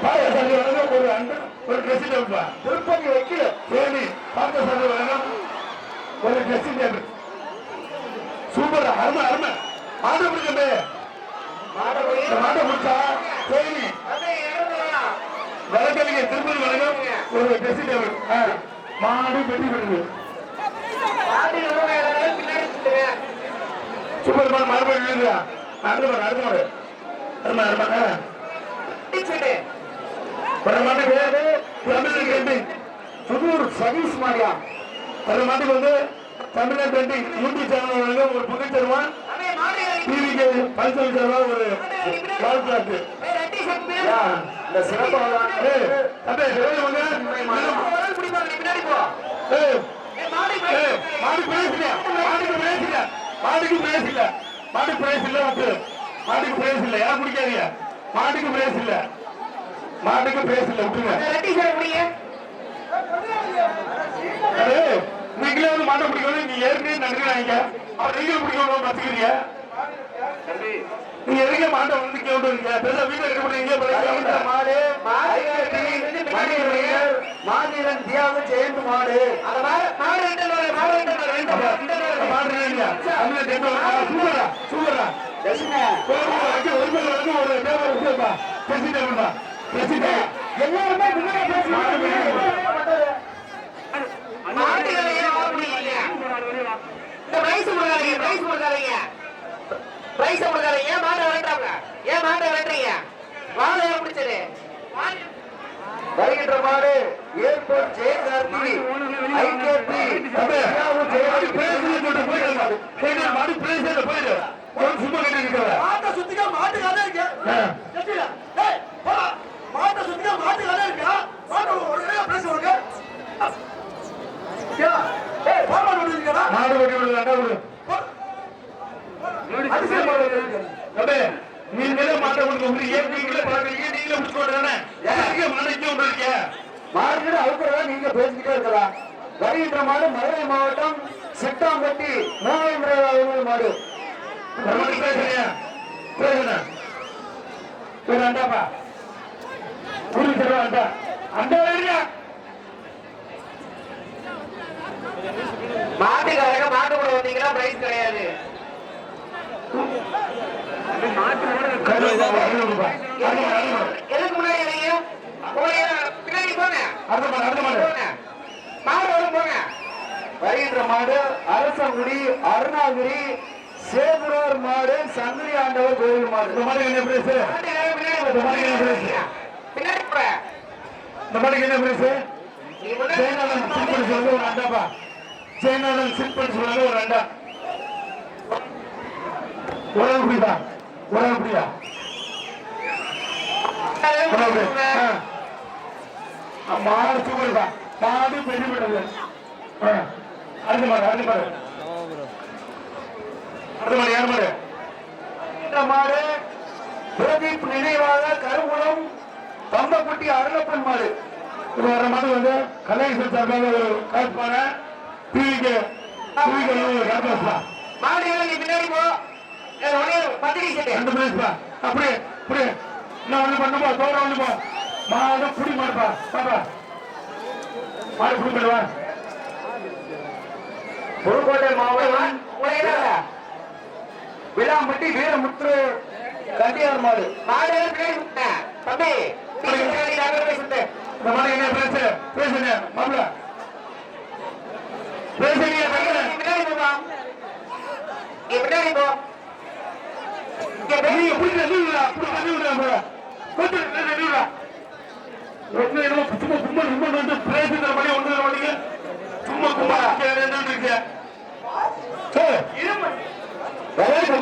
ஒரு dressing table Tirupati வைக்கல தேனி பார்த்த சார் வழங்கும் ஒரு ட்ரெஸ்ஸிங் டேபிள். சூப்பர், அருமை அருமை. மாட்டை பிடிக்கவே மாட்டை பிடிச்சா தேனி வழக்கறிஞ திருப்பதி வழங்கும் ஒரு ட்ரெஸ்ஸிங் டேபிள். மாடு பெட்டி பெற்றது. சூப்பர் மாடு மறுபடியும் எழுதுறா. அடுத்த மாடு அடுத்த மாடு அருமை அருமை. புதூர் சதீஷ் மாடியா அந்த மாட்டுக்கு வந்து தமிழ்நாடு யூடியூப் சேனல் ஒரு புகை தருவான். டிவிக்கு பல்சல் தருவா ஒரு கால் பிளாட். இந்த சிறப்பாக மாடு பேசல மாடுக்கு பேசல மாடு பிரைஸ் இல்ல. மாட்டுக்கு பிரைஸ் இல்ல. யாரும் பிடிக்காதீங்க. மாட்டுக்கு பிரைஸ் இல்ல. மாட்டுக்கு பிரைஸ் இல்ல. விட்டுருங்க. நீங்களே வந்து மாட்டை பிடிக்கணும். நீங்க ஏற்கனவே நன்றிங்க. அவர் நீங்களும் பிடிக்கணும் பத்துக்கிறீங்க. நீங்க எதுக்கே மாட்டை வந்து கேட்டுறீங்க. பெருசா வீட்டுல இருக்க முடியுங்க. மாடு மாநிலம் தியாகம் ஜெயந்த் மாடு சூப்பரா சூப்பரா எல்லாருமே வருகின்ற மாடு ஏர்போர்ட் ஜெயகார்த்தி ஐகேபி மாடு பிரேசில போயிடு சும்மா கேட்டு மாட்டை சுத்திக்க மாட்டுக்காக இருக்கு. மாட்டை சுத்திக்க மாட்டுக்காக இருக்கா மாட்டு உடனே பேசுவாங்க. மாடு ஓட்டி விடுங்க. நீங்களே மாட்டை கொடுக்க நீங்களே பாக்குறீங்க. நீங்களே முடிச்சுக்கோங்க. மாடு அவுக்குறதா நீங்க பேசிக்கிட்டே இருக்கலாம். வருகின்ற மாடு மதுரை மாவட்டம் சிட்டாம்பட்டி மூவாயிரம் மாடு பேசுறியா பேசுறேன்டாப்பா புரிஞ்சுடா அந்த மாட்டுக்காரங்க மாட்டு கூட வந்தீங்கன்னா பிரைஸ் கிடையாது. எதுக்கு முன்னாடி பின்னாடி போங்க. மாடு வரும் போங்க. வருகின்ற மாடு அரசங்குடி அருணாகிரி சேதுரார் மாடு சங்கிலி ஆண்டவர் கோவில் மாடு. இந்த மாடு என்ன பிரைஸ்? பின்னாடி போற இந்த மாடுக்கு என்ன பிரைஸ்? ஜெயநாதன் சிம்பிள் சொல்லுங்க ஒரு அண்டாப்பா. ஜெயநாதன் சிம்பிள் சொல்லுங்க ஒரு அண்டா. உடல் புரியுதா? உடல் புரியா? மாடு சூப்பர்பா. மாடு பெரிய விடுது. அடுத்த மாடு அடுத்த மாடு அடுத்த மாடு யார் மாடு? இந்த மாடு பிரதீப் நினைவாக கருகுளம் பம்பக்குட்டி அருளப்பன் மாடு. வர மாடு வந்து கலைஞர் சார்பாக ஒரு காப்பான டிவிக்கு மாடு நீ பின்னாடி போ. அப்படியே அப்படியே என்ன ஒண்ணு பண்ணுப்பா. தோற ஒண்ணு போ. மாடு புடி மாடுப்பா. பாப்பா மாடு புடி பண்ணுவா. புதுக்கோட்டை மாவட்டம் விளாம்பட்டி வீரமுத்து கண்டியார் மாடு. மாடு தம்பி இந்த மாடு என்ன பேச பேசுங்க மாப்பிள பேசுறீங்க. பின்னாடி போவா. பின்னாடி போ.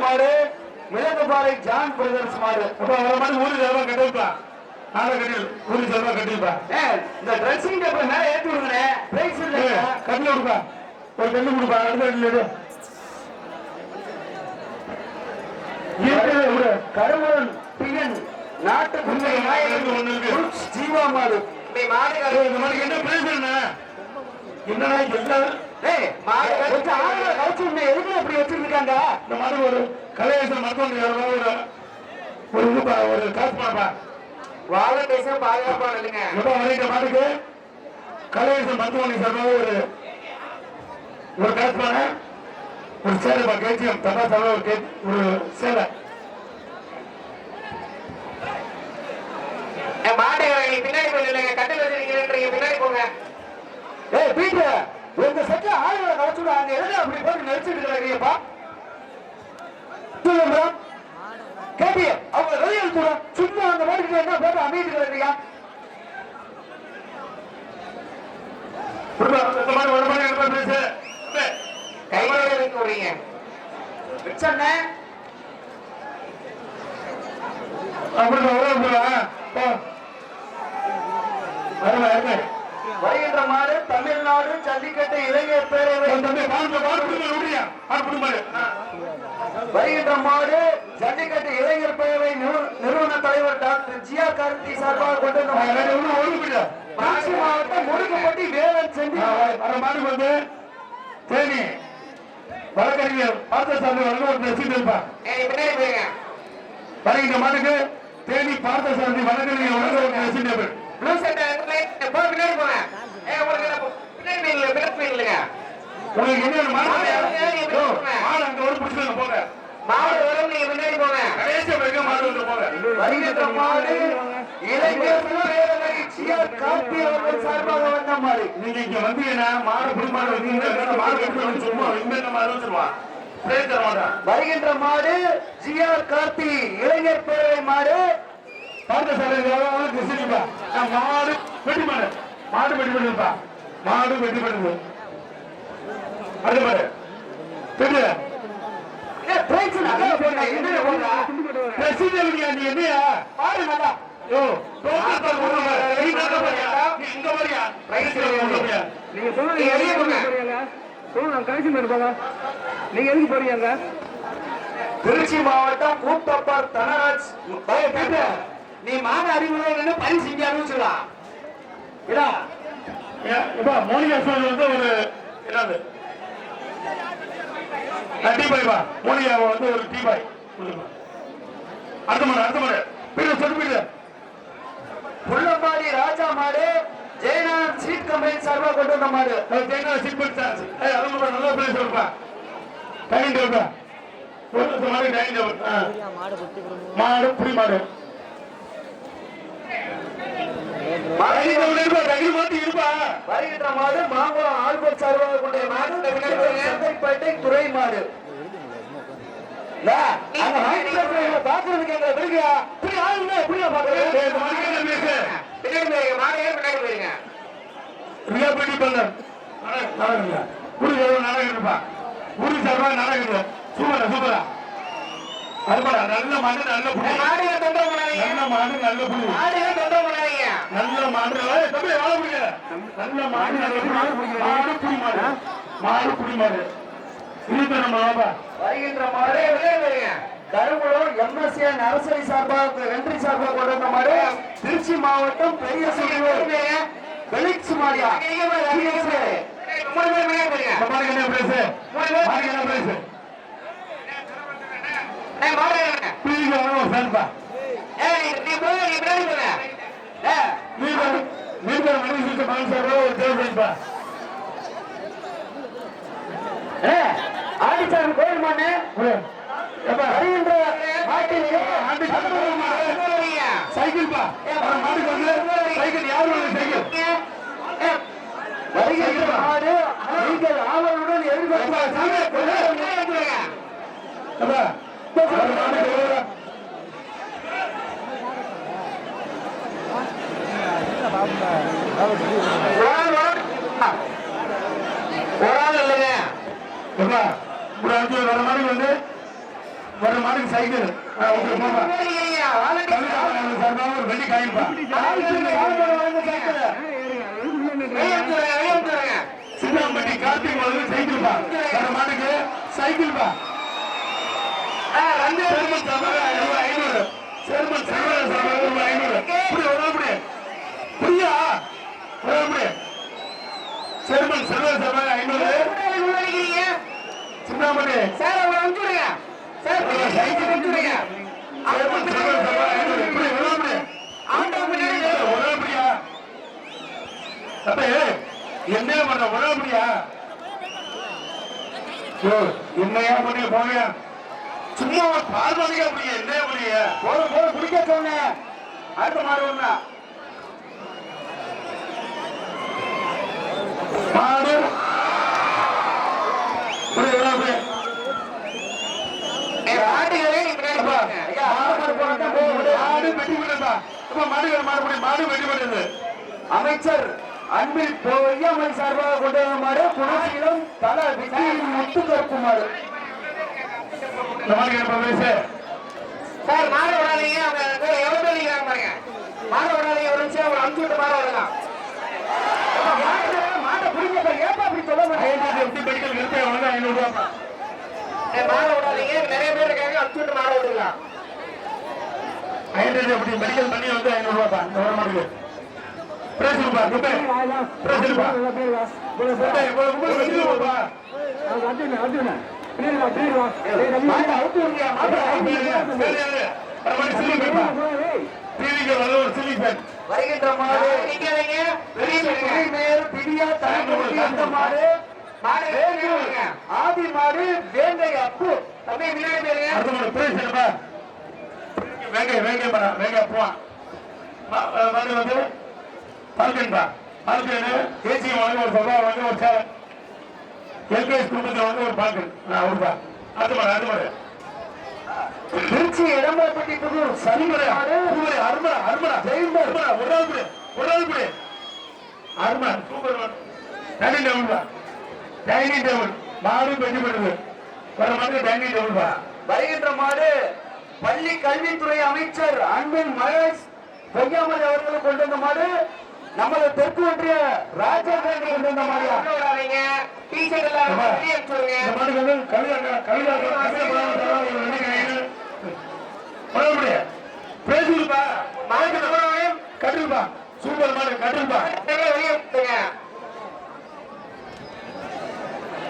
மாடு மிளகுபாறை ஜான் பிரதர்ஸ் மாடு. ஊரு செலவா கட்டிருப்பா. ஊரு செலவா கட்டிருப்பா. இந்த ட்ரெஸ்ஸிங் டேபிள் மேல ஏற்றி விடுங்க. கட்டில கொடுப்பா. ஒரு கண்ணு கொடுப்பா. அடுத்த கருவூர் பிஎன் நாட்டு ஜீவா மாடு. என்ன பிரைஸ் என்னன்னா எதுக்கு அப்படி வச்சிருக்காங்க? இந்த மாதிரி ஒரு கலையரசன் மருத்துவ ஒரு காசு பாப்பா. வாலண்டேஷன் பாதுகாப்பா இல்லைங்க. எப்ப வரைகிற மாட்டுக்கு கலையரசன் மருத்துவமனை சார்பாக ஒரு பேட்ஸ்மேன ஒரு சேலை கேஜிஎம் தப்பா சார்பாக ஒரு சேலை மாட்டுகளை பின்னாடி போயிருங்க. கட்டில வச்சிருக்கீங்க பின்னாடி போங்க. ஏய் பீட்டர் உங்க செட்ல ஆளுகளை கலச்சுடா. அங்க எதுக்கு அப்படி போட்டு நடிச்சிட்டு இருக்கிறீங்கப்பா? கேட்டிய அவங்க வெளியில் தூரம் சும்மா அந்த மாதிரி என்ன போட்டு அமைதிட்டு இருக்கிறீங்க? வருகின்ற மாடு தமிழ்நாடு ஜல்லிக்கட்டு இளைஞர் பேரவை. வருகின்ற மாடு ஜல்லிக்கட்டு இளைஞர் பேரவை நிறுவன தலைவர் டாக்டர் ஜியா கார்த்தி சார்பாக கொண்டு மாவட்டம் முடுக்குப்பட்டி வேலன் சென்று மாடு வந்து தேனி வழக்கறிஞர் பார்த்தசாமி வருகின்ற மாட்டுக்கு தேனி பார்த்தசாமி வழக்கறிஞர் உங்களுக்கு என்ன மாடு அங்க ஒரு பிடிச்சிருங்க போங்க. மாடு வரும் நீங்க முன்னாடி போங்க. கடைசி வரைக்கும் மாடு வந்து போங்க. வருகின்ற மாடு இளைஞர் பேரவை சிஆர் கார்த்தி அவர்கள் சார்பாக வந்த மாடு. நீங்க இங்க வந்தீங்கன்னா மாடு புடி மாடு வந்தீங்கன்னா மாடு கட்டி சும்மா இங்க மாடு வச்சிருவான். பிரேக் தர மாட்டான். வருகின்ற மாடு சிஆர் கார்த்தி இளைஞர் பேரவை மாடு. பார்த்த சார் திசைப்பா மாடு வெட்டி மாடு மாடு வெட்டி பண்ணுப்பா மாடு வெட்டி பண்ணுது. அது பாரு பெரிய நீ என்னையா பாரு நல்லா திருச்சி மாவட்டம் கூட்டப்பர் தனராஜ் நீ மான அறிவுரை பரிசு இங்க அறிவிச்சுடா. மோனிகா வந்து ஒரு என்னது டீ பாய்பா மோனிகா வந்து ஒரு டீ பாய் அடுத்த மாடு பின்ன சொல்லு. புள்ளம்பாடி ராஜா மாடு ஜெயநாத் சீட் கம்பெனி சார்பா கொண்டு வந்த மாடு. ஜெயநாத் சீட் சார்ஜ் அது நல்லா பிளேஸ் இருப்பா டைனிங் டேபிள் ஒரு மாதிரி டைனிங் டேபிள் மாடு புடி மாடு வருகின்ற மாடு மாங்குளம் ஆல்பர்ட் சார்பாக கொண்ட மாடு துறை மாடு. பாக்குறதுக்கு எங்களை பிடிக்கா இப்படி ஆளுங்க எப்படியா பாக்குறது சூப்பரா அதுபட நல்ல மாடு நல்ல புடி நல்ல மாடு நல்ல புடி நல்ல மாடு தம்பி வாழ முடியல நல்ல மாடு நல்ல மாடு புடி மாடு மாடு புடி மாடு இது நம்ம பாபா. வருகின்ற மாடு தருமபுரம் எம்எஸ்ஏ நரசரி சார்பாக வெற்றி சார்பாக கொண்டு வந்த மாடு. திருச்சி மாவட்டம் பெரிய வெளிச்சு மாடியா ஆடிச்சாமி கோயில் மண்ணு வருகின்ற சைக்கிள் பா சைக்கிள் யாரு சைக்கிள் வருகின்ற மாடு நீங்கள் ஆவலுடன் வர மாதிரி வந்து வர மாதிரி சைக்கிள் ஒரு வெள்ளி காயின்பா சின்னாம்பட்டி கார்த்திக் சைக்கிள் பா வர மாட்டுக்கு சைக்கிள் பா சேர்மன் சேர்மன் 500 புரியா சேர்மன் சர்வர் 500 சின்னாம்பட்டி சார் அவரை அனுப்பிச்சுடுங்க சார் சைக்கிள் அனுப்பிச்சுடுங்க சேர்மன் சர்வர் 500 ஆண்டா அப்ப என்ன பண்ற உடம்படியா என்னையா பண்ணி போங்க சும்மா பால் பண்ணிக்க முடியும் என்ன முடிய போற போற குடிக்க சொன்னேன் அடுத்த மாடு ஒண்ணா மாடு அமைச்சர் அன்பில் பொய்யாமை சார்பாக கொண்டு வந்த மாடு புரட்சியிலும் தல விட்டு முத்து கருப்பு மாடு சார் மாடு விடாதீங்க அவங்க எவ்வளவு சொல்லிக்கிறாங்க பாருங்க மாடு விடாதீங்க ஒரு நிமிஷம் அவங்க அனுப்பிச்சு விட்டு மாடு விடலாம் மாட்டை புரிஞ்ச ஏப்பா அப்படி சொல்ல மாட்டேன் மாடு விடாதீங்க நிறைய பேர் இருக்காங்க அனுப்பிச்சு விட்டு மாடு விடலாம் மெடிக்கல் பண்ணி வந்து 500 ரூபாய் மாட்டுக்கு பிரேசில்பா பிரேசில்பா வருகின்ற மாடு பிடியா தலைமுறை அந்த மாடு ஆதி மாடு வேங்கை அப்பு தம்பி முன்னாடி போயிருங்க வேங்கை வேங்கை பண்ண வேங்கை போவான் வந்து பால்கன்பா பால்கன் தேசிய வாங்க ஒரு சபா வாங்க ஒரு சேலை எல்கேஎஸ் குடும்பத்தில் வந்து ஒரு பால்கன் நான் ஒருபா அது மாதிரி திருச்சி இடம்பெட்டி புதூர் சரிமுறை அருமரா அருமரா அருமரா ஒரு நாள் பிடி அருமரா super dining table dining table மாடு பெஞ்சு பண்ணுது வர மாதிரி டைனிங் டேபிள் பா வருகின்ற மாடு பள்ளி கல்வித்துறை அமைச்சர் அன்பில் மகேஷ் பொய்யாமல் அவர்கள் கொண்டு வந்த மாடு நமது தெற்கு ஒன்றிய ராஜேந்திரன் கொண்டு வந்த மாடியா விடாதீங்க டீஷர்ட் எல்லாம் சொல்லுங்க இந்த மாடு வந்து கவிதா பிரேசில்பா மாடு கட்டில்பா சூப்பர் மாடு கட்டில்பா வெளியே விட்டுங்க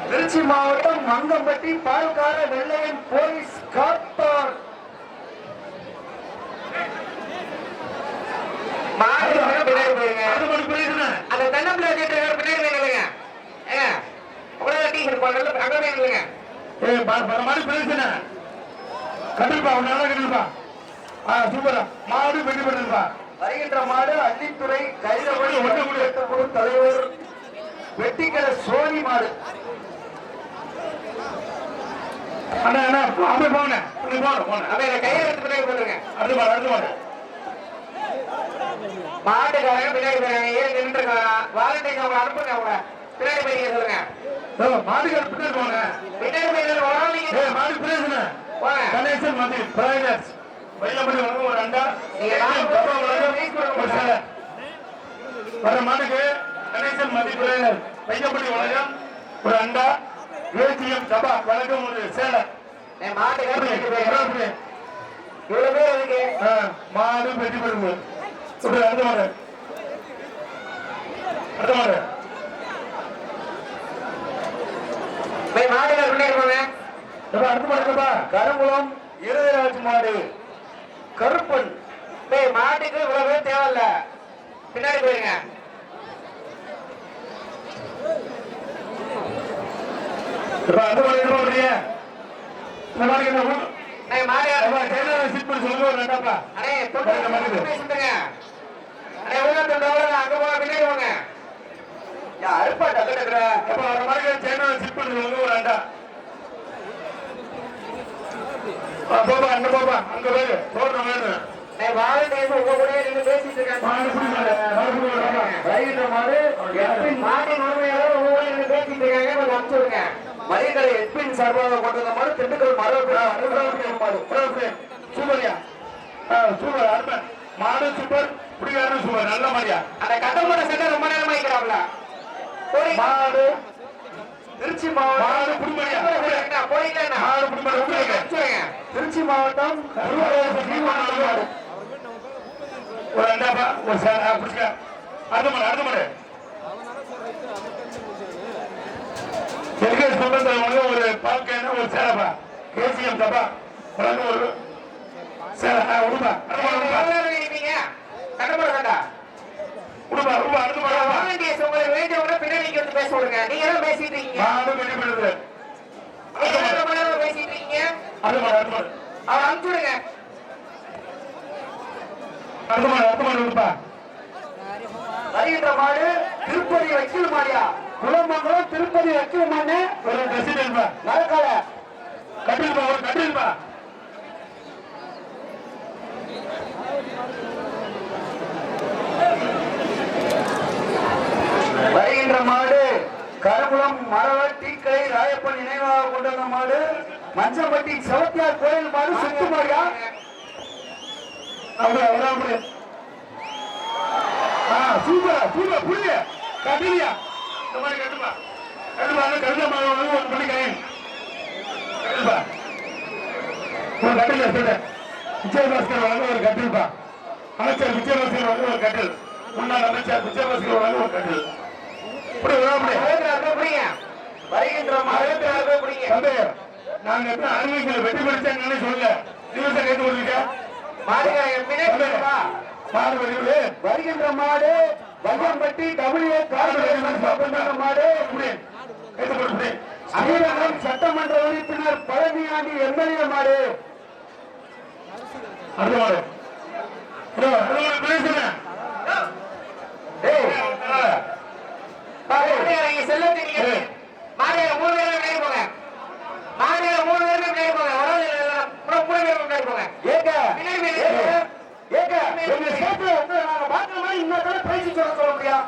திருச்சி மாவட்டம் மங்கம்பட்டி பால்கார வெள்ளையன் போலீஸ் காத்தார் மாடு பின்னாடி போயிருங்க அது மாடு பிரேசில் அந்த தென்னம்பிள்ளை வச்சுட்டு பின்னாடி போயிருங்க ஏங்க உங்களோட டீஷர்ட் போடுறது அங்கே போயிருங்க மாடு பிரேசில் கட்டில்பா உன்னால கட்டில்பா சூப்பரா மாடு வெட்டி பண்ணிருப்பா வருகின்ற மாடு அள்ளித்துறை கைதவழி குழு தலைவர் வெட்டிக்கல சோனி மாடு அண்ணா அண்ணா அப்படி போங்க போன அவன் கையை எடுத்து பின்னாடி போட்டுருங்க அடுத்த மாடு மாட்டுக்காரங்க பின்னாடி போறாங்க ஏன் நின்று வாலண்டியர் அவங்க அனுப்புங்க அவங்க பின்னாடி போய் சொல்லுங்க மாடுகள் பின்னாடி போங்க பின்னாடி போய் வராங்க மாடு பிரேசில் போங்க கணேசன் மந்தி பிரைவேட் வைலப்படி வழங்க ஒரு அண்டா ஒரு சேலை வர மாட்டுக்கு கணேசன் மந்தி பிரைவேட் வைலப்படி வழங்கம் ஒரு அண்டா ஏடிஎம் சபா வழங்கும் ஒரு சேலை மாட்டுக்காரங்க இவ்வளவு பேர் இருக்கு மாடு வெட்டி பெறுங்க அடுத்த மாடு மாட்டுக்கார பின்னாடி போங்க அடுத்த மாடுப்பா கருங்குளம் இருதராஜ் மாடு கருப்பன் மாட்டுக்கு இவ்வளவு பேர் தேவையில்ல பின்னாடி போயிருங்க அடுத்த மாடு என்ன பண்றீங்க இந்த மாடு என்ன மாட்டுக்கார சிட் பண்ணி சொல்லுங்க ஒரு ரெண்டாப்பா அண்ணே சொல்லுங்க அண்ணே உள்ள அங்க போக பின்னாடி போங்க அருப்பா டக்கு டக்குற அப்ப வர மாதிரி சேனல் சிட் பண்ணி சொல்லுங்க ஒரு ரெண்டா போப்பா அங்க போப்பா அங்க வேறு போடுற வேணும் வாலண்டியர்ஸ் உங்க கூட நீங்க பேசிட்டு இருக்காங்க வருகின்ற மாடு மாட்டின் உரிமையாளர் உங்க கூட நீங்க பேசிட்டு இருக்காங்க கொஞ்சம் அனுப்பிச்சுடுங்க மளிகை எட்பின் சார்பாக கொண்டு வந்த மாடு திண்டுக்கல் மாடு சூப்பரியா சூப்பர் அருமன் மாடு சூப்பர் புடிகாரு சூப்பர் நல்ல மாதிரியா அந்த கட்டமோட சட்டை ரொம்ப நேரமா இருக்கிறாப்ல மாடு திருச்சி மாவட்டம் மாடு புடிமரியா போயிட்டேன் மாடு புடிமரியா திருச்சி மாவட்டம் மாடு ஒரு ரெண்டாப்பா ஒரு சார் புடிச்சுக்க அடுத்த மாடு எல்கேஎஸ் குடும்பத்தில் ஒரு பால்கேன ஒரு சேலப்பா கேசிஎம் தப்பா வழங்க ஒரு சேலை உடுப்பா இருக்கீங்க கட்டமோட சட்டை உடுப்பா அடுத்த மாடு வாலண்டியர்ஸ் பேசிட்டு இருக்கீங்க மாடு வெற்றி பெறுது. எவ்வளவு மணி நேரம் பேசிட்டு இருக்கீங்க அடுத்த மாடு அவர் அனுப்பிச்சுடுங்க அடுத்த மாடு கொடுப்பா. வருகின்ற மாடு திருப்பதி வக்கீல் மாடியா, குலமங்கலம் திருப்பதி வக்கீல் மாடு. ஒரு ட்ரெஸ் இருப்பா, நடக்கால கட்டிருப்பா, ஒரு கட்டிருப்பா. வருகின்ற மாடு கருங்குளம் மரவர் டீக்கடை ராயப்பன் நினைவாக கொண்ட மாடு. மஞ்சம்பட்டி செவத்தியார் கோயில் மாடு சுத்து மாடியா. சூப்பர் சூப்பர் புரிய கட்டிலியா இந்த மாதிரி கட்டுப்பா கட்டுப்பா கருத மாடு ஒரு பண்ணி கையன் கட்டுப்பா ஒரு கட்டில சொல்ல விஜயபாஸ்கர் வழங்க ஒரு கட்டில்பா. அமைச்சர் விஜயபாஸ்கர் வழங்க ஒரு கட்டில். முன்னாள் அமைச்சர் விஜயபாஸ்கர் வழங்க ஒரு கட்டில். இப்படி வருகின்ற மாடு நாங்க எப்படி அறிவிக்கல வெற்றி பெற்றாங்கன்னு சொல்ல நிமிஷம் கேட்டு கொடுத்துருக்க மாடு வெற்றி வருகின்ற மாடு வங்கம்பட்டி டபிள்யூ மாடு. அகிலம் சட்டமன்ற உறுப்பினர் பழனியாண்டி எம்எல்ஏ மாடு. அடுத்த மாடு செல்ல மாநில 3 பேரும் விளையாடி போங்க மாநில 3 பேரும் விளையாடி போங்க ஒரு 3 பேரும் விளையாடி போங்க ஏங்க ஏங்க எங்க சேர்த்து வந்து நாங்க பாக்குற மாதிரி இன்னொரு தடவை பேசி சொல்ல முடியும்.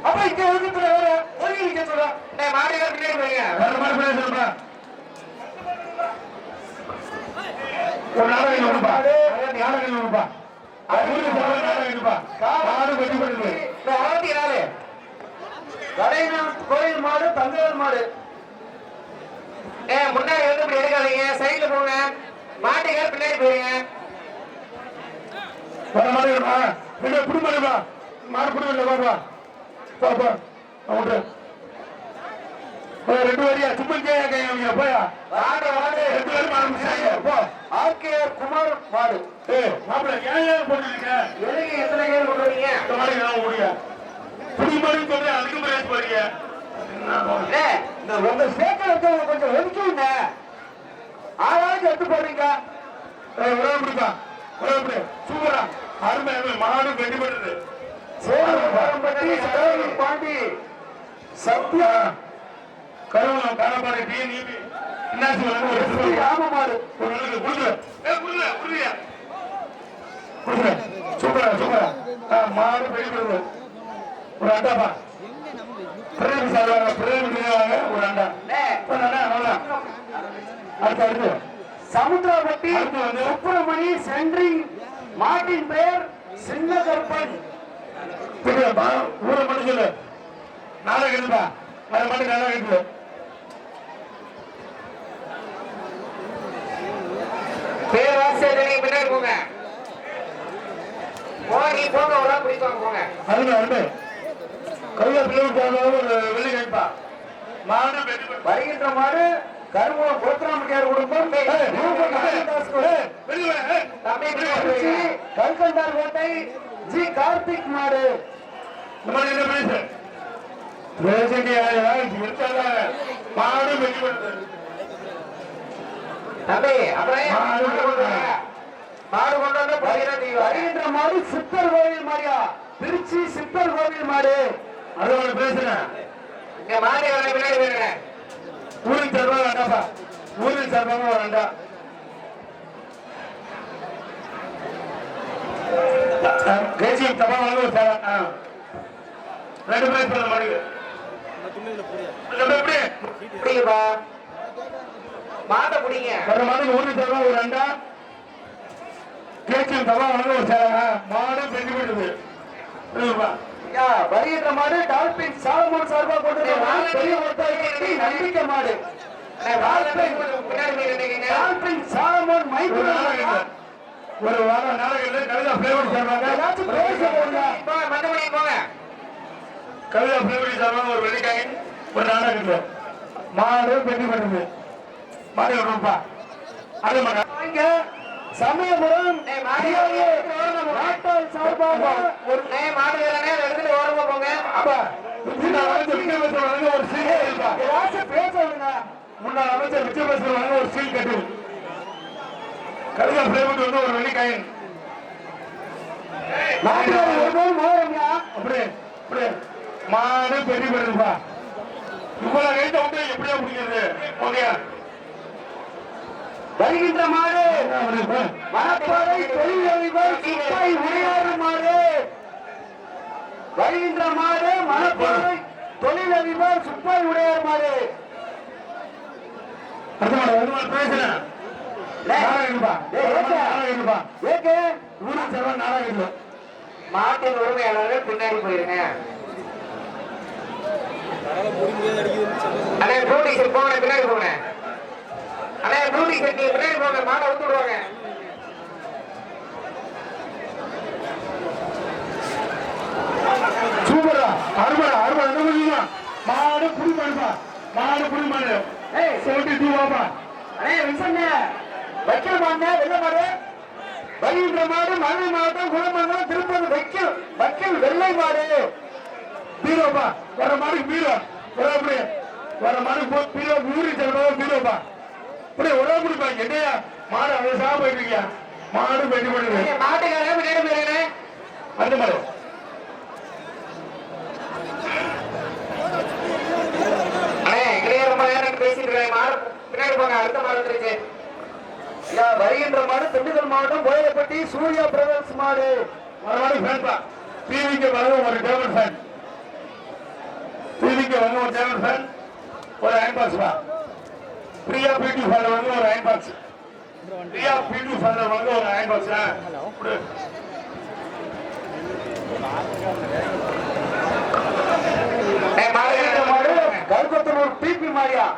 அப்ப இங்க ஒதுக்குற வேற ஒதுக்கி நிக்க சொல்ல மாநில விளையாடி போங்க வேற மாதிரி பேசுறா ஒரு நாடகம் ஒண்ணுப்பா நாடகம் ஒண்ணுப்பா மாடு வெற்றி பெற்றது. கோயில் மாடு தங்கவேல் மாடு. முன்னாடி வந்து இப்படி எடுக்காதீங்க சைட்ல போங்க மாட்டுக்கார பின்னாடி போயிருங்க வர மாதிரி புடுமாடுப்பா மாடு புடுமல்ல பாப்பா பாப்பா அவட்டு 2 வரியா சும்மா கையா போயா மாடு மாடு 2 வரி மாடு போ. ஆர்கேஆர் குமார் மாடு. மாப்பிள்ள ஏன் போட்டுருக்க எதுக்கு எத்தனை பேர் கொண்டு வரீங்க இந்த மாதிரி நான் முடிய புடுமாடுன்னு சொல்லி அதுக்கு பிரேஸ் போறீங்க. இந்த உங்க சேர்க்க இருக்கவங்க கொஞ்சம் ஒதுக்கிங்க. ஆளாவது எடுத்து போடுறீங்க. உறவுப்பா உறவுப்படி சூப்பரா அருமை அருமை மாடு வெற்றி பெற்றது. சேலம் பாண்டி சத்யா கருவலம் காரப்பாறை டிஎன்இபி இன்னாசி ஒரு ராமமாடு. சூப்பரா சூப்பரா மாடு வெற்றி பெற்றது. ஒரு அண்டாப்பா பிரேமி சார்பாங்க பிரேமி நினைவாங்க ஒரு அண்டா அவ்வளவுதான். அடுத்து அடுத்து சமுத்திரப்பட்டி சுப்பிரமணி சென்ட்ரிங் மாட்டின் பெயர் சின்ன கருப்பன். ஊரை மட்டும் சொல்லு நாடகம் இருக்குப்பா அதை மட்டும் நாடகம் இருக்கு. பேராசிரியர் பின்னாடி போங்க நீ போங்க ஒரு ஆள் பிடிப்பாங்க போங்க அருமை அருமை கவிதா பிள்ளைகள் ஒரு வெள்ளி கேட்பா மாடு வெற்றி பெற்றது. வருகின்ற மாடு கருமூலம் கோத்திராமட்டியார் குடும்பம் கல்கண்டார் கோட்டை ஜி கார்த்திக் மாடு. என்ன பேசு மாடு வெற்றி பெற்றது. தம்பி மாடு கொண்டு வந்து வருகின்ற மாடு சித்தர் கோவில் மாடியா, திருச்சி சித்தர் கோவில் மாடு. அதோட பேசுறேன் இங்க மாடு பின்னாடி போயிருங்க ஊருக்கு சார்பாக வேண்டாப்பா ஊருக்கு சார்பாக ஒரு அண்டா தேசியம் தப்பா வாங்க ஒரு சேவை 2 பேர் சொல்ல மாட்டேங்குது புரியுப்பா மாட்டை பிடிங்க ஒரு மாட்டுக்கு ஊருக்கு சார்பாக ஒரு அண்டா தேசியம் தப்பா வாங்க ஒரு சேவை மாடு பெஞ்சு போயிடுது புரியுதுப்பா. வருகின்ற மாடு டால்பின் சாலமோன் சார்பா கொண்டு நம்பிக்கை மாடு. டால்பின் சாலமோன் மைக்கு ஒரு வாரம் நாளைக்கு கவிதா பிளேவரி சார்பாக போங்க கவிதா பிளேவரி சார்பாக ஒரு வெள்ளிக்காய் ஒரு நாடகம் மாடு பெட்டி பண்ணுது மாடு கொடுப்பா அதே மாதிரி சமயபுரம் நாட்டால் சார்பாக ஒரு மாடு எடுத்துட்டு ஓரமா போங்க அப்ப முன்னாள் அமைச்சர் விஜயபாஸ்கர் வழங்க ஒரு சீல் இருக்கா? ஏதாச்சும் பேசுங்க. முன்னாள் அமைச்சர் விஜயபாஸ்கர் வழங்க ஒரு சீல் கட்டு. கழுதா பிளேவுட் வந்து ஒரு வெள்ளி காயின். நாட்டுக்காரர் வரும்போது மோகரம்யா. அப்படியே அப்படியே மாடு பெரிய பெருப்பா. இவ்வளவு கைட்ட விட்டு எப்படியா பிடிக்கிறது? ஓகே. வருகின்ற மாடு மணப்பாறை தொழிலதிபர் சிப்பாய் உடையாறு மாடு. வருகின்ற மாடு மணப்பாறை தொழிலதிபர் சிப்பாய் உடையாறு மாடு. பேசுறேன் மாட்டின் உரிமையாளர்கள் பின்னாடி போயிருங்க. அண்ணா ப்ளூ டிஷர்ட் போங்க, பின்னாடி போங்க. அண்ணா ப்ளூ டிஷர்ட் நீங்க பின்னாடி போங்க, மாட்டை விட்டு விடுவாங்க. சூப்பரா அருமடா அருமடா என்ன பண்ணுவா? மாடு புடி மாடுப்பா, மாடு புடி மாடு. செவன்டி டூ வாப்பா. அண்ணே விசண்ணே வைக்கல் மாடு வெள்ள மாடு. வருகின்ற மாடு மதுரை மாவட்டம் குளமங்கலம் திருப்பதி வைக்கல் வெள்ளை மாடு. பீரோப்பா வர மாடுக்கு பீரோ ஒரே வர மாடுக்கு பீரோ ஊரி செல்வா பீரோப்பா. அப்படியே ஒரே முடிப்பா. என்னையா மாடு அவ்வளவு சாக போயிட்டு மாடு பெட்டி பண்ணுங்க. மாட்டுக்காரங்க பின்னாடி போயிருங்க. அந்த மாடு அண்ணே இங்கேயே ரொம்ப நேரம் பேசிட்டு இருக்கேன். மாடு பின்னாடி போங்க, அடுத்த மாடு வந்துருச்சு. வருகின்ற மாடு திண்டுக்கல் மாவட்டம் கோயிலப்பட்டி சூர்யா பிரதர்ஸ் மாடு. வர மாடு ஃபேன்பா. டிவிக்கு வர ஒரு டேபிள் ஃபேன், டிவிக்கு வந்து ஒரு டேபிள் ஃபேன், ஒரு அயன் பாக்ஸ் பா. பிரியா பியூட்டி பார்லர் வந்து ஒரு iron box. Priya beauty parlour வந்து ஒரு அயன் பாக்ஸ். வருகின்ற மாடு கருப்பத்தனூர் பிபி மாடியா.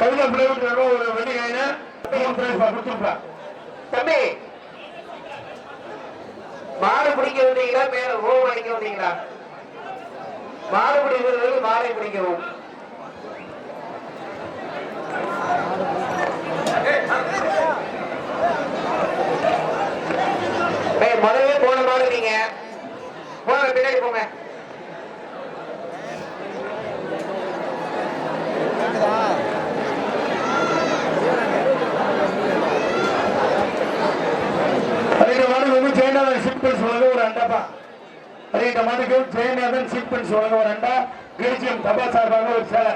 கவிதா பிளேவுட் ஒரு வெள்ளி காயின கொடுத்துருப்பா. தம்பி மாடு பிடிக்க வந்தீங்களா, மேல ஓம் அடிக்க வந்தீங்களா? மாடு பிடிக்கிறது மாலை பிடிக்கவும். முதல்ல போன மாடு நீங்க போங்க, பின்னாடி போங்க. மாடுக்கு ஜெயநாதன் சீக்வன்ஸ் வழங்க ஒரு அண்டாப்பா. இந்த மாட்டுக்கு ஜெயநாதன் சீக்வன்ஸ் வழங்க ஒரு அண்டா. கிழிச்சியம் தபா சார்பாக ஒரு சேலை.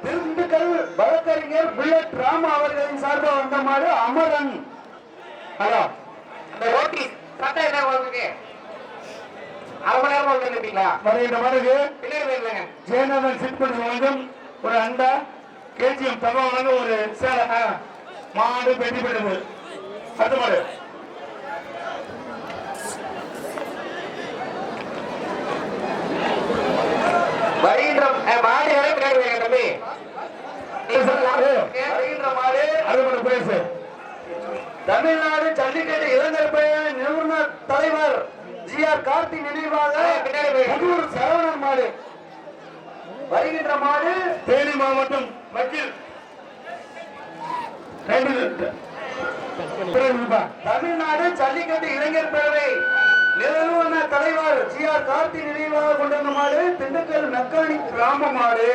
திண்டுக்கல் வழக்கறிஞர் புல்லட் ராமா அவர்களின் சார்பாக வந்த மாடு அமரன். ஹலோ, இந்த ரோட்டி சட்டை என்ன உங்களுக்கு? அரை மணி நேரமா வந்துருப்பீங்களா? இந்த மாடுக்கு பின்னாடி போயிருங்க. ஜெயநாதன் சீக்வன்ஸ் வழங்கும் ஒரு அண்டா. கேஜிஎம் தபா வழங்க ஒரு சேலை. மாடு பெட்டி பெற்றது. அடுத்த மாடு வருகின்ற மாடு வரை பின்னாடி போயிருங்க தம்பி. வருகின்ற மாடு அறுபது பேசு. தமிழ்நாடு ஜல்லிக்கட்டு இளைஞர் பேரவை நிறுவனர் தலைவர் ஜி.ஆர். கார்த்தி நினைவாக புதூர் சரவணன் மாடு. வருகின்ற மாடு தேனி மாவட்டம் வக்கீல் தமிழ்நாடு ஜல்லிக்கட்டு இளைஞர் பேரவை நிறுவனர் தலைவர் ஜி.ஆர். கார்த்தி நினைவாக கொண்டிருந்த மாடு திண்டுக்கல் மெக்கானிக் கிராம மாடு.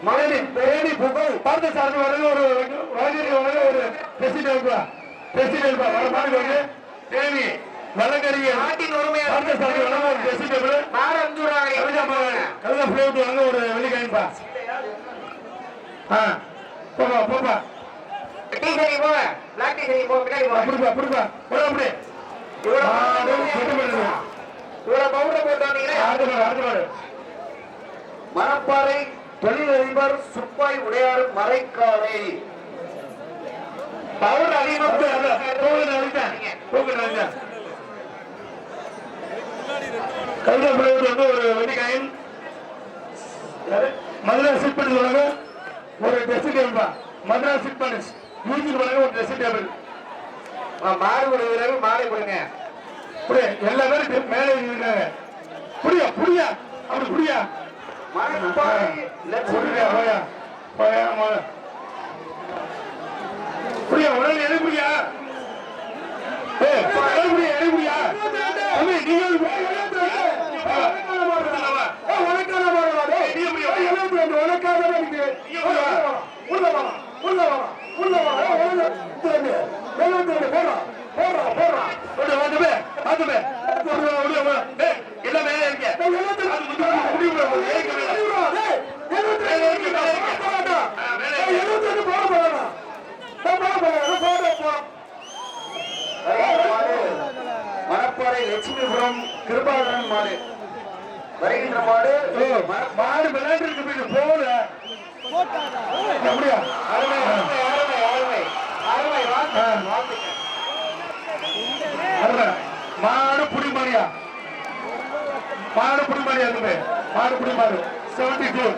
மகனி தேனி புகழ் பார்த்த சார்பு வழங்க ஒரு ஒரு பிரசிடென்ட் வர மாடு வந்து தேனி வழக்கறிய நாட்டின் உரிமையை பார்த்த சார்பு வழங்க ஒரு பிரசிடென்ட் மாடு அனுப்பிடுவாங்க. கவிதா பிளேவுட் வழங்க ஒரு வெள்ளிக்காயன்பா. போப்பா போப்பா டீ சரி போங்க, பிளாக் டீ சரி போங்க, பின்னாடி போங்க. அப்படிப்பா அப்படிப்பா அப்படி இவ்வளவு பவுடர் போட்டு வந்தீங்கன்னா மணப்பாறை தொழிலதிபர் சுப்பாய் உடையாறு மறைக்காலை. பவுடர் அதிகமா கவிதா பிளேவுட் வந்து ஒரு வெள்ளிக்காயன். மதுரை சிட் பண்ணி வழங்க ஒரு டெஸ்ட் டேபிள். மதுரை சிட் பண்ணி மியூசிக் வழங்க ஒரு டெஸ்ட் டேபிள். மாடு கொடுக்குறாரு, மாடு கொடுங்க. எல்லா பேரும் மேலே இருக்காங்க. புரியா புரியா அப்படி புரியா மணப்பாறை லட்சுமி புரியா உடல் எழுப்புறியா எழுப்புறியா எல்லாமே மணப்பாறை லட்சுமிபுரம் கிருபாகரன் மாடு வருகின்ற மாடு மாடு விளையாட்டு இருக்கு போல அப்படியா அருமை அருமை அருமை அருமை அருமை அருமை மாடு புடி மாடியா மாடு புடி மாடியா இருக்கு மாடு புடி மாடு 72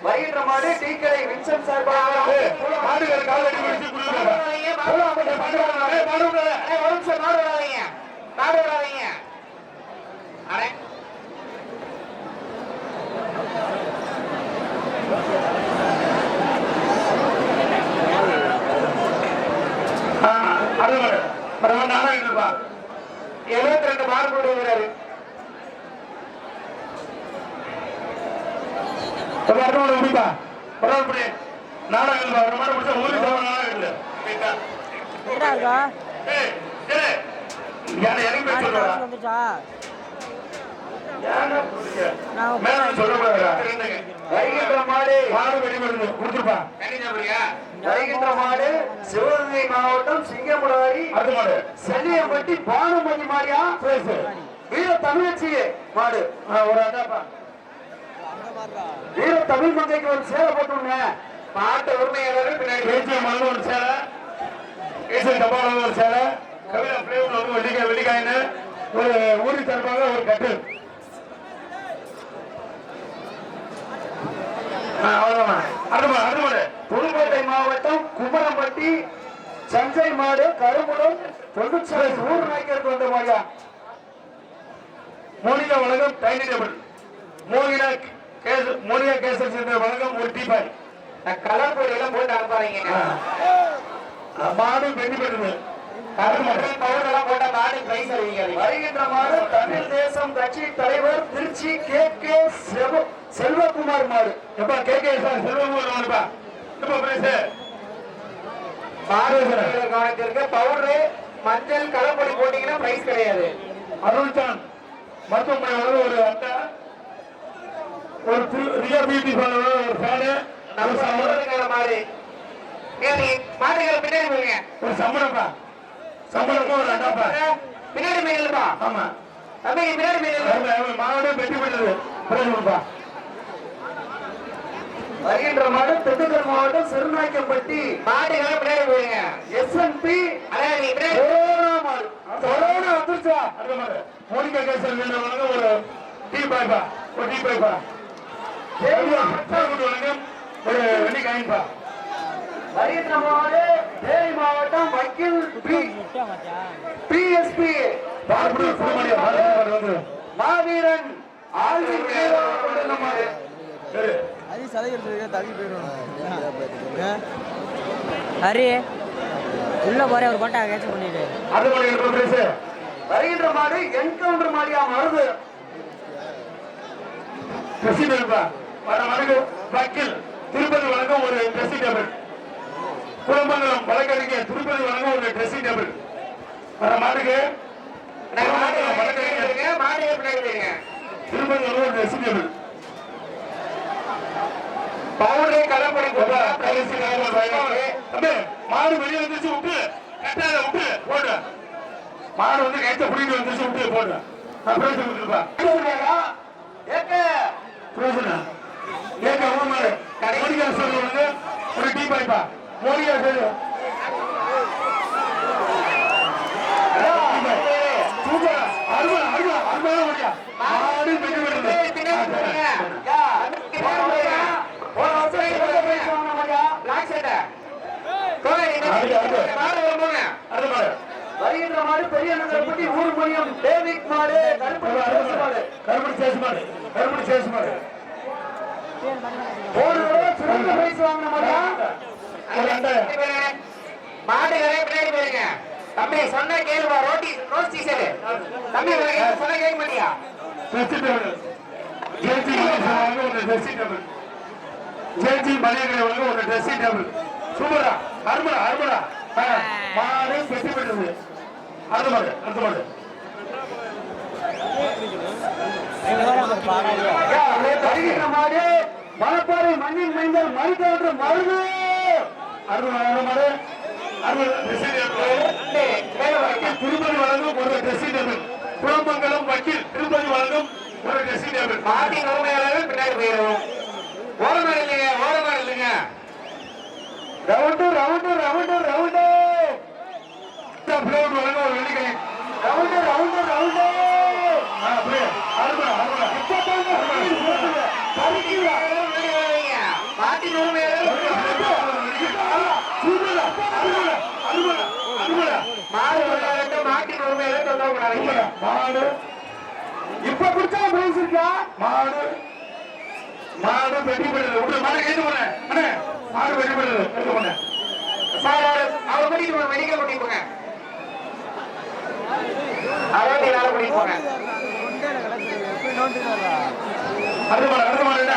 வருகின்ற மாடு டீக்கடை வின்சென்ட் சார்பாக நாடகம் 72 மார்க் போடுகிறாரு. முடிப்பா பரவாயில்ல நாடகம் நாடகம் இல்லை வருகின்ற மாடு சிவகங்கை மாவட்டம் சிங்கமுடாரி செல்லியம்பட்டி பானுமதி மாடியா வீர தமிழச்சி மாடு ஒரு அடாப்பா வீர தமிழ் மங்கைக்கு ஒரு சேலை போட்டுங்க மாட்டு உரிமையாளர் பின்னாடி ஒரு சேலை ஒரு சேலை கவிதா வெள்ளிக்காயின்னு ஒரு ஊரி தரப்பாக ஒரு கட்டு புதுக்கோட்டை மாவட்டம் குமரம்பட்டி சஞ்சய் மாடு கருமுடம் தொழிற்சாலை ஊர் நாய்க்கர் கொண்ட மாடியா மோனிகா வழங்கும் டைனிங் டேபிள் மோனிகா கேசர் சென்டர் வழங்கும் ஒரு டீபாய் கலர் பொடி எல்லாம் போட்டு அனுப்பாதீங்க மாடு வெற்றி பெற்றது வருகின்ற மாடு தமிழ் தேசம் கட்சி தலைவர் திருச்சி கே கே செல்வகுமார் மாடு எப்ப கே கே செல்வகுமார் மாடுப்பா கவனத்திற்கு பவுடரு மஞ்சள் கலப்பொடி போட்டீங்கன்னா பிரைஸ் கிடையாது. அருள்சான் மருத்துவமனை ஒரு அட்டை ஒரு ரியா பியூட்டி பார்லர் ஒரு ஃபேனு மாடு மாடுகளை பின்னாடி போங்க ஒரு சம்பளப்பா சம்பளமா ஒரு அண்டாப்பா பின்னாடி மீன்ப்பா ஆமா தம்பி பின்னாடி மீன் மாடு வெட்டி பெற்றது பிரதமர்ப்பா வருகின்ற மாடு திண்டுக்கல் மாவட்டம் சிறுநாய்க்கம்பட்டி மாடுகளை பின்னாடி போங்க எஸ்என்பி மாடு கொரோனா வந்துருச்சா அந்த மாதிரி மோனிகா கேசர் வழங்க ஒரு டீ பாய்ப்பா ஒரு டீ பாய்ப்பா வழங்கும் ஒரு வெள்ளி காயின்பா வருகின்ற மாடு தேனி மாவட்டம் வக்கீல் பிஎஸ்பி மாவீரன் ஹரி உள்ள போற ஒரு கோட்டை கேட்ச் பண்ணிட்டு வருகின்ற மாடு என்கவுண்டர் மாடியா மருது வக்கீல் திருப்பதி வழங்கும் ஒரு ட்ரெஸ்ஸிங் டேபிள் குடும்பங்களும் வழக்கறிஞர் திருப்பதி வழங்கும் ஒரு ட்ரெஸ்ஸிங் டேபிள் வர மாட்டுக்கு திருப்பதி வழங்கும் ஒரு ட்ரெஸ்ஸிங் டேபிள் பவுடரை கலப்படி மாடு வெளியே வந்துச்சு விட்டு கட்டாத விட்டு போடு மாடு வந்து கைத்த பிடிட்டு வந்துச்சு விட்டு போடு ஒரு டீ பாய்ப்பா மோடியா சொல்லு போன வருஷம் மாடு வரும்போங்க. அடுத்த மாடு வருகின்ற மாடு பெரிய நகரப்பட்டி ஊர் மணியம் டேவிட் மாடு கருப்படி சேசு மாடு கருப்படி சேசு மாடு போன தடவை சிறந்த பிரைஸ் வாங்கின மாடியா ஒரு 2000 மாடுகளே பின்னாடி போயிருங்க. தம்பி சொன்ன கேளுவா ரோட்டி ரோஸ் டீசல் தம்பி சொன்ன கேட்க மாட்டியா? ட்ரெஸ்ஸிங் டேபிள் ஜேஜி மணியன் ஒரு ட்ரெஸ்ஸிங் டேபிள் ஜேஜி மணியன் ஒரு ட்ரெஸ்ஸிங் டேபிள் சூப்பரா அருமடா அருமடா மாடு பெட்டி பெற்றது அடுத்த மாடு அடுத்த மாடு வருகின்ற மாடு மணப்பாறை மண்ணின் மைந்தர் மருத்துவ மருது அருமடா மாடு அருமடா ட்ரெஸ்ஸிங் டேபிள் திருப்பதி வழங்கும் ஒரு ட்ரெஸ்ஸிங் டேபிள் குளமங்கலம் வக்கீல் திருப்பதி வழங்கும் ஒரு ட்ரெஸ்ஸிங் டேபிள் மாட்டின் உரிமையாளர்கள் பின்னாடி போயிடும். ஓரமாடு இல்லைங்க ஓரமாடு இல்லைங்க. ரவுண்டு ரவுண்டு ரவுண்டு ரவுண்டு பிளவுட் வழங்கும் ஒரு வெள்ளிக்கை ரவுண்டு ரவுண்டு ரவுண்டு அப்படியே அருமடா அருமடா மாட்டின் உரிமையாளர்கள் மாடு விளையாட்டு மாட்டின் உரிமையாளர்கள் சொல்லக்கூடாது. மாடு இப்ப குடிச்சா பிரைஸ் இருக்கா மாடு மாடு வெட்டி போடுது உள்ள மாடு கைது பண்ண அண்ணே மாடு வெட்டி போடுது கைது பண்ண சார் அவர் கூட்டிட்டு போங்க மெடிக்கல் கூட்டிட்டு போங்க. அறுபத்தி நாலு கூட்டிட்டு போங்க. அடுத்த மாடு என்ன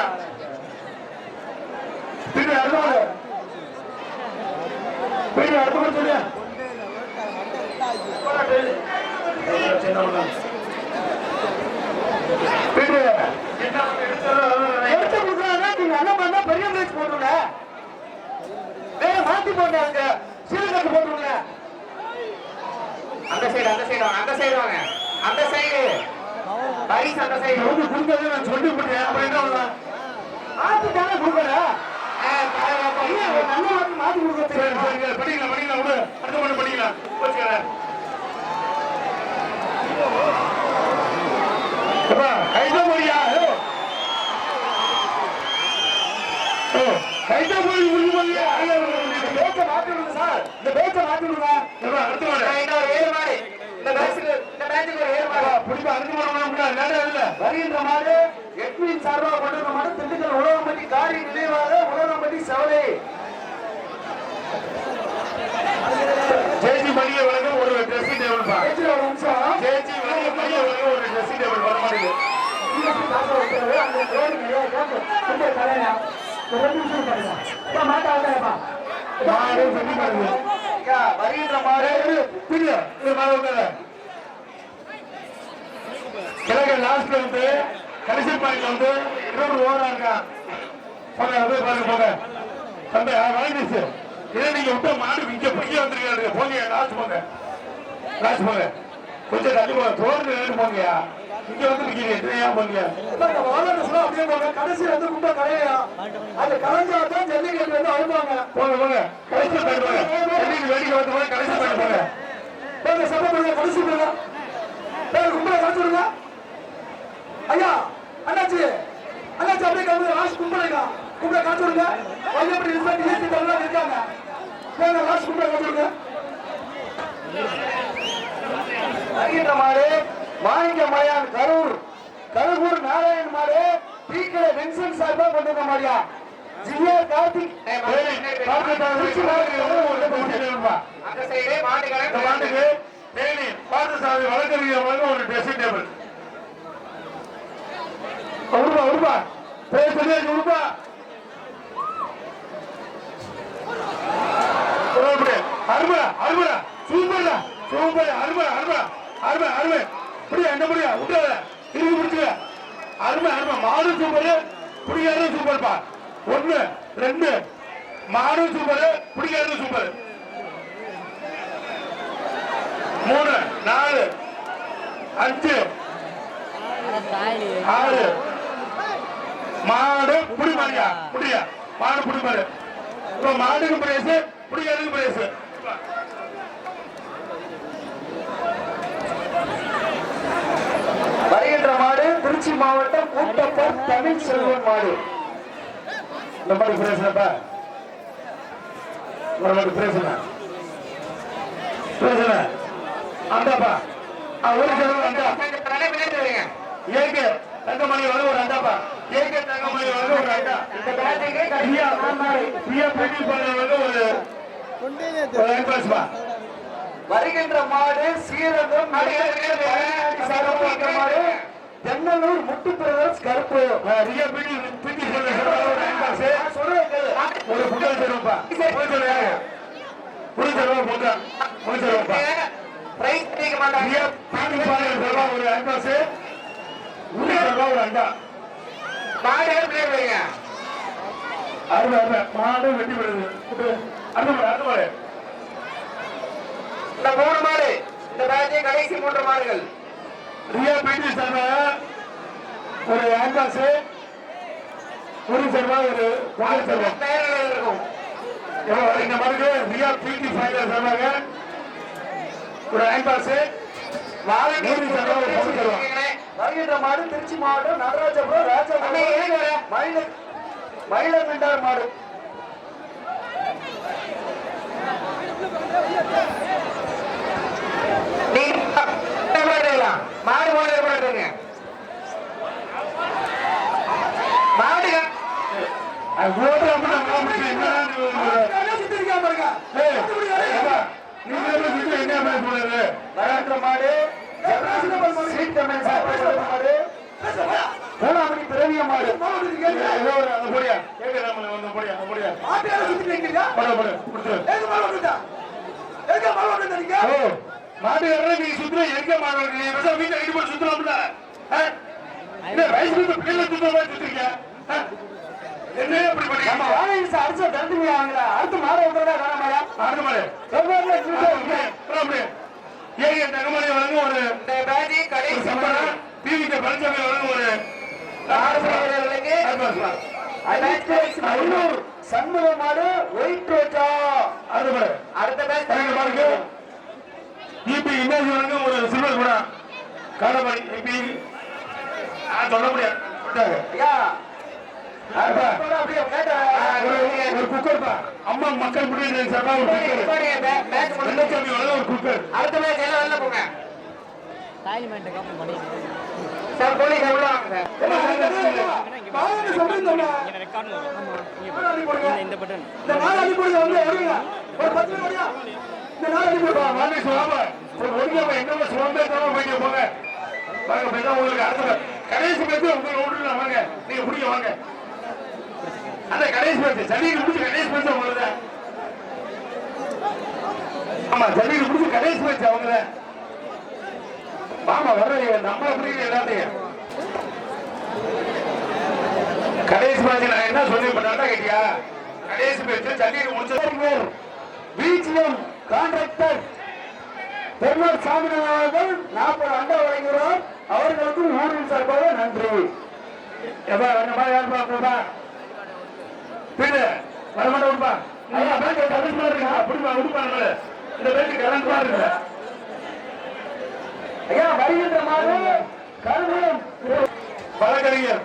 பின்னாடி அடுத்த மாடு பின்னாடி அடுத்த மாடு சொல்லியா எடுத்து கொடுக்குறாங்க நீங்க அண்ணன் பண்ணா பெரிய பிரைஸ் போட்டுருங்க வேற மாத்தி போட்டாங்க சீலகட்டு போட்டுருங்க அந்த சைடு அந்த சைடு வாங்க அந்த சைடு வாங்க அந்த சைடு பரிசு அந்த சைடு வந்து கொடுத்தது நான் சொல்லி போட்டேன் அப்புறம் என்ன பண்ணலாம் மாத்தி தானே கொடுக்குறேன் நல்ல மாத்தி கொடுக்க சரி சரி படிக்கலாம் படிக்கலாம் விடு அடுத்த மாடு படிக்கலாம் வச்சுக்கிறேன் கைதா போறியா கைதா போய் முடிஞ்சு போறியா பேச்ச மாத்தி விடுங்க சார் இந்த பேச்ச மாத்தி விடுங்க அடுத்த மாடு இன்னொரு 7 மாடு இந்த மேட்சுக்கு ஒரு 7 மாடு பிடிப்பா அடுத்த மாடு லேட்டா இல்ல வருகின்ற மாடு எட்மின் சார்பாக கொண்டிருந்த மாடு திண்டுக்கல் உலகம்பட்டி காரி நினைவாக உலகம்பட்டி செவலை ஜேஜி மணியை வழங்க ஒரு ட்ரெஸ்ஸிங் டேபிள் பா பேச்சுல ஒரு நிமிஷம் ஜேஜி மணியை வழங்க ஒரு ட்ரெஸ்ஸிங் டேபிள் வர மாட்டேங்குது அந்த ரோடு தலையா ஒரு நிமிஷம் பாருங்க மாட்டாங்க மாடு வெட்டி மாடுது வருகின்ற மாடு பிடியா இது மாடு உட்கார கிழக்கு லாஸ்ட்ல வந்து கடைசி பாயிண்ட்ல வந்து இன்னொரு ஓவரா இருக்கான் போங்க அது பாருங்க போங்க அந்த வாங்கிடுச்சு இதை நீங்க விட்ட மாடு இங்க பைய வந்துருக்காரு போங்க லாஸ்ட் போங்க லாஸ்ட் போங்க கொஞ்சம் தள்ளி போங்க தோர்ந்து நேரம் போங்கயா இங்க வந்து நிக்கிறீங்க எத்தனையா போங்க அப்படியே போங்க கடைசி வந்து கும்ப கலையா அது கலைஞ்சாதான் ஜல்லிக்கட்டு வந்து அழுவாங்க போங்க போங்க கடைசி பாயிண்ட் போங்க ஜல்லிக்கு வேடிக்கை வந்து போங்க கடைசி பாயிண்ட் போங்க போங்க சபை பண்ணுங்க கடைசி போங்க பேர் கும்பல காசு விடுங்க ஐயா அண்ணாச்சி அண்ணாச்சி அப்படியே கிளம்புங்க லாஸ்ட் கும்பலைங்க கும்பல காசு விடுங்க வல்லபடி ரிசல்ட் ஏசி தரலாம் இருக்காங்க போங்க லாஸ்ட் கும்பல காசு விடுங்க வருகின்ற மாடு மாணிக்க மலையான் கரூர் நாராயண் மாடு டீக்கடை வென்சன் சார்பா கொண்டு வந்த மாடியா ஜியா கார்த்திக் அந்த சைடு மாடுகளை இந்த மாட்டுக்கு தேனி பார்த்தசாமி வழக்கறிஞர் வழங்க ஒரு ட்ரெஸ்ஸிங் டேபிள் உருப்பா உருப்பா பேசுறதே உருப்பா அருமையா அருமையா சூப்பர்டா சூப்பர் அருமை அருமை அருமை அருமை புரியா என்ன புரியா விட்டுறாத திரும்பி பிடிச்சுக்க அருமை அருமை மாடு சூப்பர் பிடிக்காத சூப்பர்ப்பா 1 2 மாடு சூப்பர் பிடிக்காத சூப்பர் 3 4 5 6 மாடு புடி மாரியா புடியா மாடு புடி மாரு இப்ப மாடுக்கு பிரைஸ் புடிக்காதுக்கு பிரைஸ் வருகின்ற மாடு திருச்சி மாவட்டம் கூட்டப்பர் தமிழ் செல்வன் மாடு இந்த மாதிரி பிரைஸ்ப்பா ஒரு மாதிரி பிரைஸ் பேசுற அந்தாப்பா ஒரு செலவு அண்டா ஏகே தங்கமணி வந்து ஒரு அண்டாப்பா ஏகே தங்கமணி வந்து ஒரு அண்டா பிரியா பெட்டி வந்து ஒரு வருகின்ற மாடு சீரகம் மாடு தென்னலூர் முட்டு பிரதர்ஸ் கருப்பு ரியா பெட்டி பிடி ஒரு புட்டல் தருவப்பா புடி தருவா போட்டா புடி தருவப்பா ரியா பெட்டி தருவா ஒரு ஆங்காஸ் புடி தருவா ஒரு அண்டா அருமை அருமை மாடு வெட்டி விடுது அருமை அருமை இந்த 3 மாடு இந்த பேட்சின் கடைசி 3 மாடுகள் ரியா பெட்டி தருவா ஒரு ஆங்காஸ் புடி தருவா ஒரு புட்டல் தருவா பெயர்கள் இருக்கும் இந்த மாதிரி ரியா பிடி ஃபைனல் தருவாங்க ஒரு ஆங்காஸ் வருகின்ற மாடு திருச்சி மாவட்டம் நடராஜபுரம் ராஜபுரம் மயிலமெண்டார் மாடு மாடு போடுங்க மாடு வருகின்ற மாடு வேளாண்மை திரவிய மாடு மாடு நீ சுத்துற எங்க மாடு வீட்டுல ரெடி பண்ணி சுத்தலாம்ல வயசுல பிள்ளைல சுத்துற மாதிரி சுத்துறீங்க என்ன அப்படி பண்ணீங்க அடிச்ச தந்துங்க அடுத்த மாடு வந்துடா வேணாமையா அடுத்த மாடு ஏங்க தங்கமணி வழங்க ஒரு கடைசி சம்பளம் டிவிக்கு பழனிசாமி வழங்க ஒரு சண்முக மாடு ஒயிட் ரோட்டா அடுத்த மாடுக்கு இபி இமேஜ் வழங்க ஒரு சில்வர் கூட காலமணி இபி சொல்ல முடியாது ஒரு குக்கர் அம்மா மக்கள் முடிவு சார்பா ஒரு குக்கர் அடுத்த மேட்ச் எல்லாம் வெளில போங்க தாய்மேட்டை காப்பி பண்ணி சார் போலீஸ் எவ்வளோ வாங்க இந்த பட்டன் இந்த நாள் அடி போடுங்க வருங்க ஒரு 10 நிமிஷம் இந்த நாள் அடி போடுவா வாங்க சொல்லாம ஒரு ஒழுங்காம எங்க சோம்பேறித்தனமா போயிட்டு போங்க வாங்க பேச உங்களுக்கு அடுத்த கடைசி பேச்சு உங்களுக்கு ஓட்டுல வாங்க நீங்க பிடிக்க வாங்க அந்த கடைசி பேச்சு ஜல்லிக்கு முடிச்சு கடைசி பேச்சு அவங்கள ஆமா ஜல்லிக்கு முடிச்சு கடைசி பேச்சு அவங்கள ஆமா வர நம்ம புரியல எல்லாத்தையும் கடைசி பேச்சு நான் என்ன சொல்லி பண்ணா கேட்டியா கடைசி பேச்சு ஜல்லிக்கு முடிச்சு பிஜிஎம் கான்ட்ராக்டர் பெருமாள் சாமிநாதன் அவர்கள் 40 அண்டா வழங்குகிறார் அவர்களுக்கு ஊரின் சார்பாக நன்றி யாருப்பா பின்ன வரமாட்ட விடுப்பா கரண்ட் இருக்கா அப்படிப்பா விடுப்பா நம்ம இந்த பேருக்கு கரண்ட் இருக்கு ஐயா வருகின்ற மாடு கருவூலம் வழக்கறிஞர்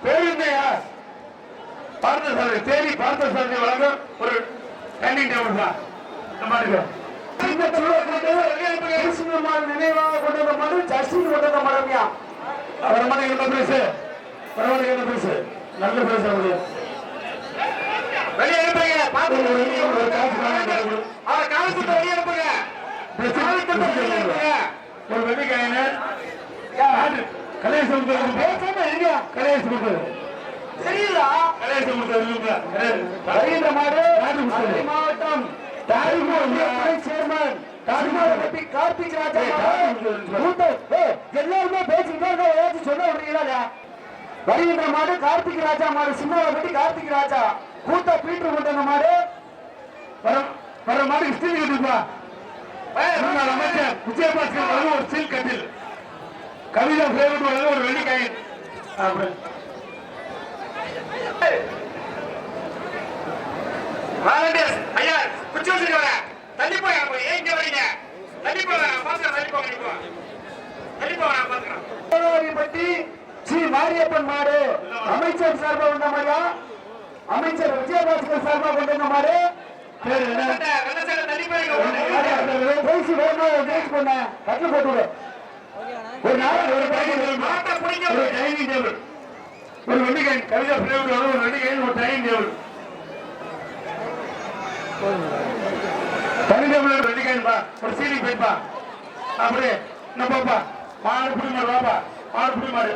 பேருந்தையா பார்த்தசாரதி தேடி பார்த்தசாரதி வழங்க ஒரு டைனிங் டேபிள் தான் இந்த மாதிரி நினைவாக கொண்டு வந்த மாடு ஜஸ்டின் கொண்டு வந்த மாடமியா வரமாட்டேங்க என்ன பேசு வரமாட்டேங்க என்ன பேசு நல்ல பேச முடியும் வெளியே அனுப்புங்க ஒரு காசு அவர் காசு வெளியே அனுப்புங்க ஒரு வெள்ளிக்காயன கலேசம் கலேசம் தெரியுதா கலேசம் வருகின்ற மாடு மாவட்டம் சேர்மன் கார்த்திக் ராஜா எல்லாருமே பேசிக்கிட்டே சொல்ல விடுறீங்களா வருகின்ற மாடு கார்த்திக் ராஜா மாடு சிம்மாவப்பட்டி கார்த்திக் ராஜா கூட்ட பீட்டு கொண்ட மாடு வர மாதிரி ஸ்டீல் கட்டிப்பா முன்னாள் அமைச்சர் விஜயபாஸ்கர் வழங்க ஒரு ஸ்டீல் கட்டில் கவிதா பிளேவுட் வழங்க ஒரு வெள்ளிக்காயின் வாலண்டியர்ஸ் ஐயா குச்சி வச்சிருக்கவங்க தள்ளி போய் ஏன் இங்க வரீங்க தள்ளி போங்க பாத்துறேன் தள்ளி போங்க நான் பாத்துறேன் பட்டி ஸ்ரீ மாரியப்பன் மாடு அமைச்சர் சார்பாக வந்த மாதிரியா அமைச்சர் விஜயபாஸ்கர் சார்பாக கொண்டு வந்த மாடு சரி என்ன வெள்ள சட்டை தள்ளி போயிருங்க பேசி வேணும் பேசி பண்ண கட்டில் போட்டு விடு ஒரு நாள் ஒரு டைனிங் மாட்டை பிடிக்க ஒரு டைனிங் டேபிள் ஒரு வெண்டிகை கவிதா பிளேவர் ஒரு வெண்டிகை ஒரு டைனிங் டேபிள் டைனிங் டேபிள் வெண்டிகைப்பா ஒரு சீலிங் போய்ப்பா அப்படியே என்ன பாப்பா மாடு புடி மாடு வாப்பா மாடு புடி மாடு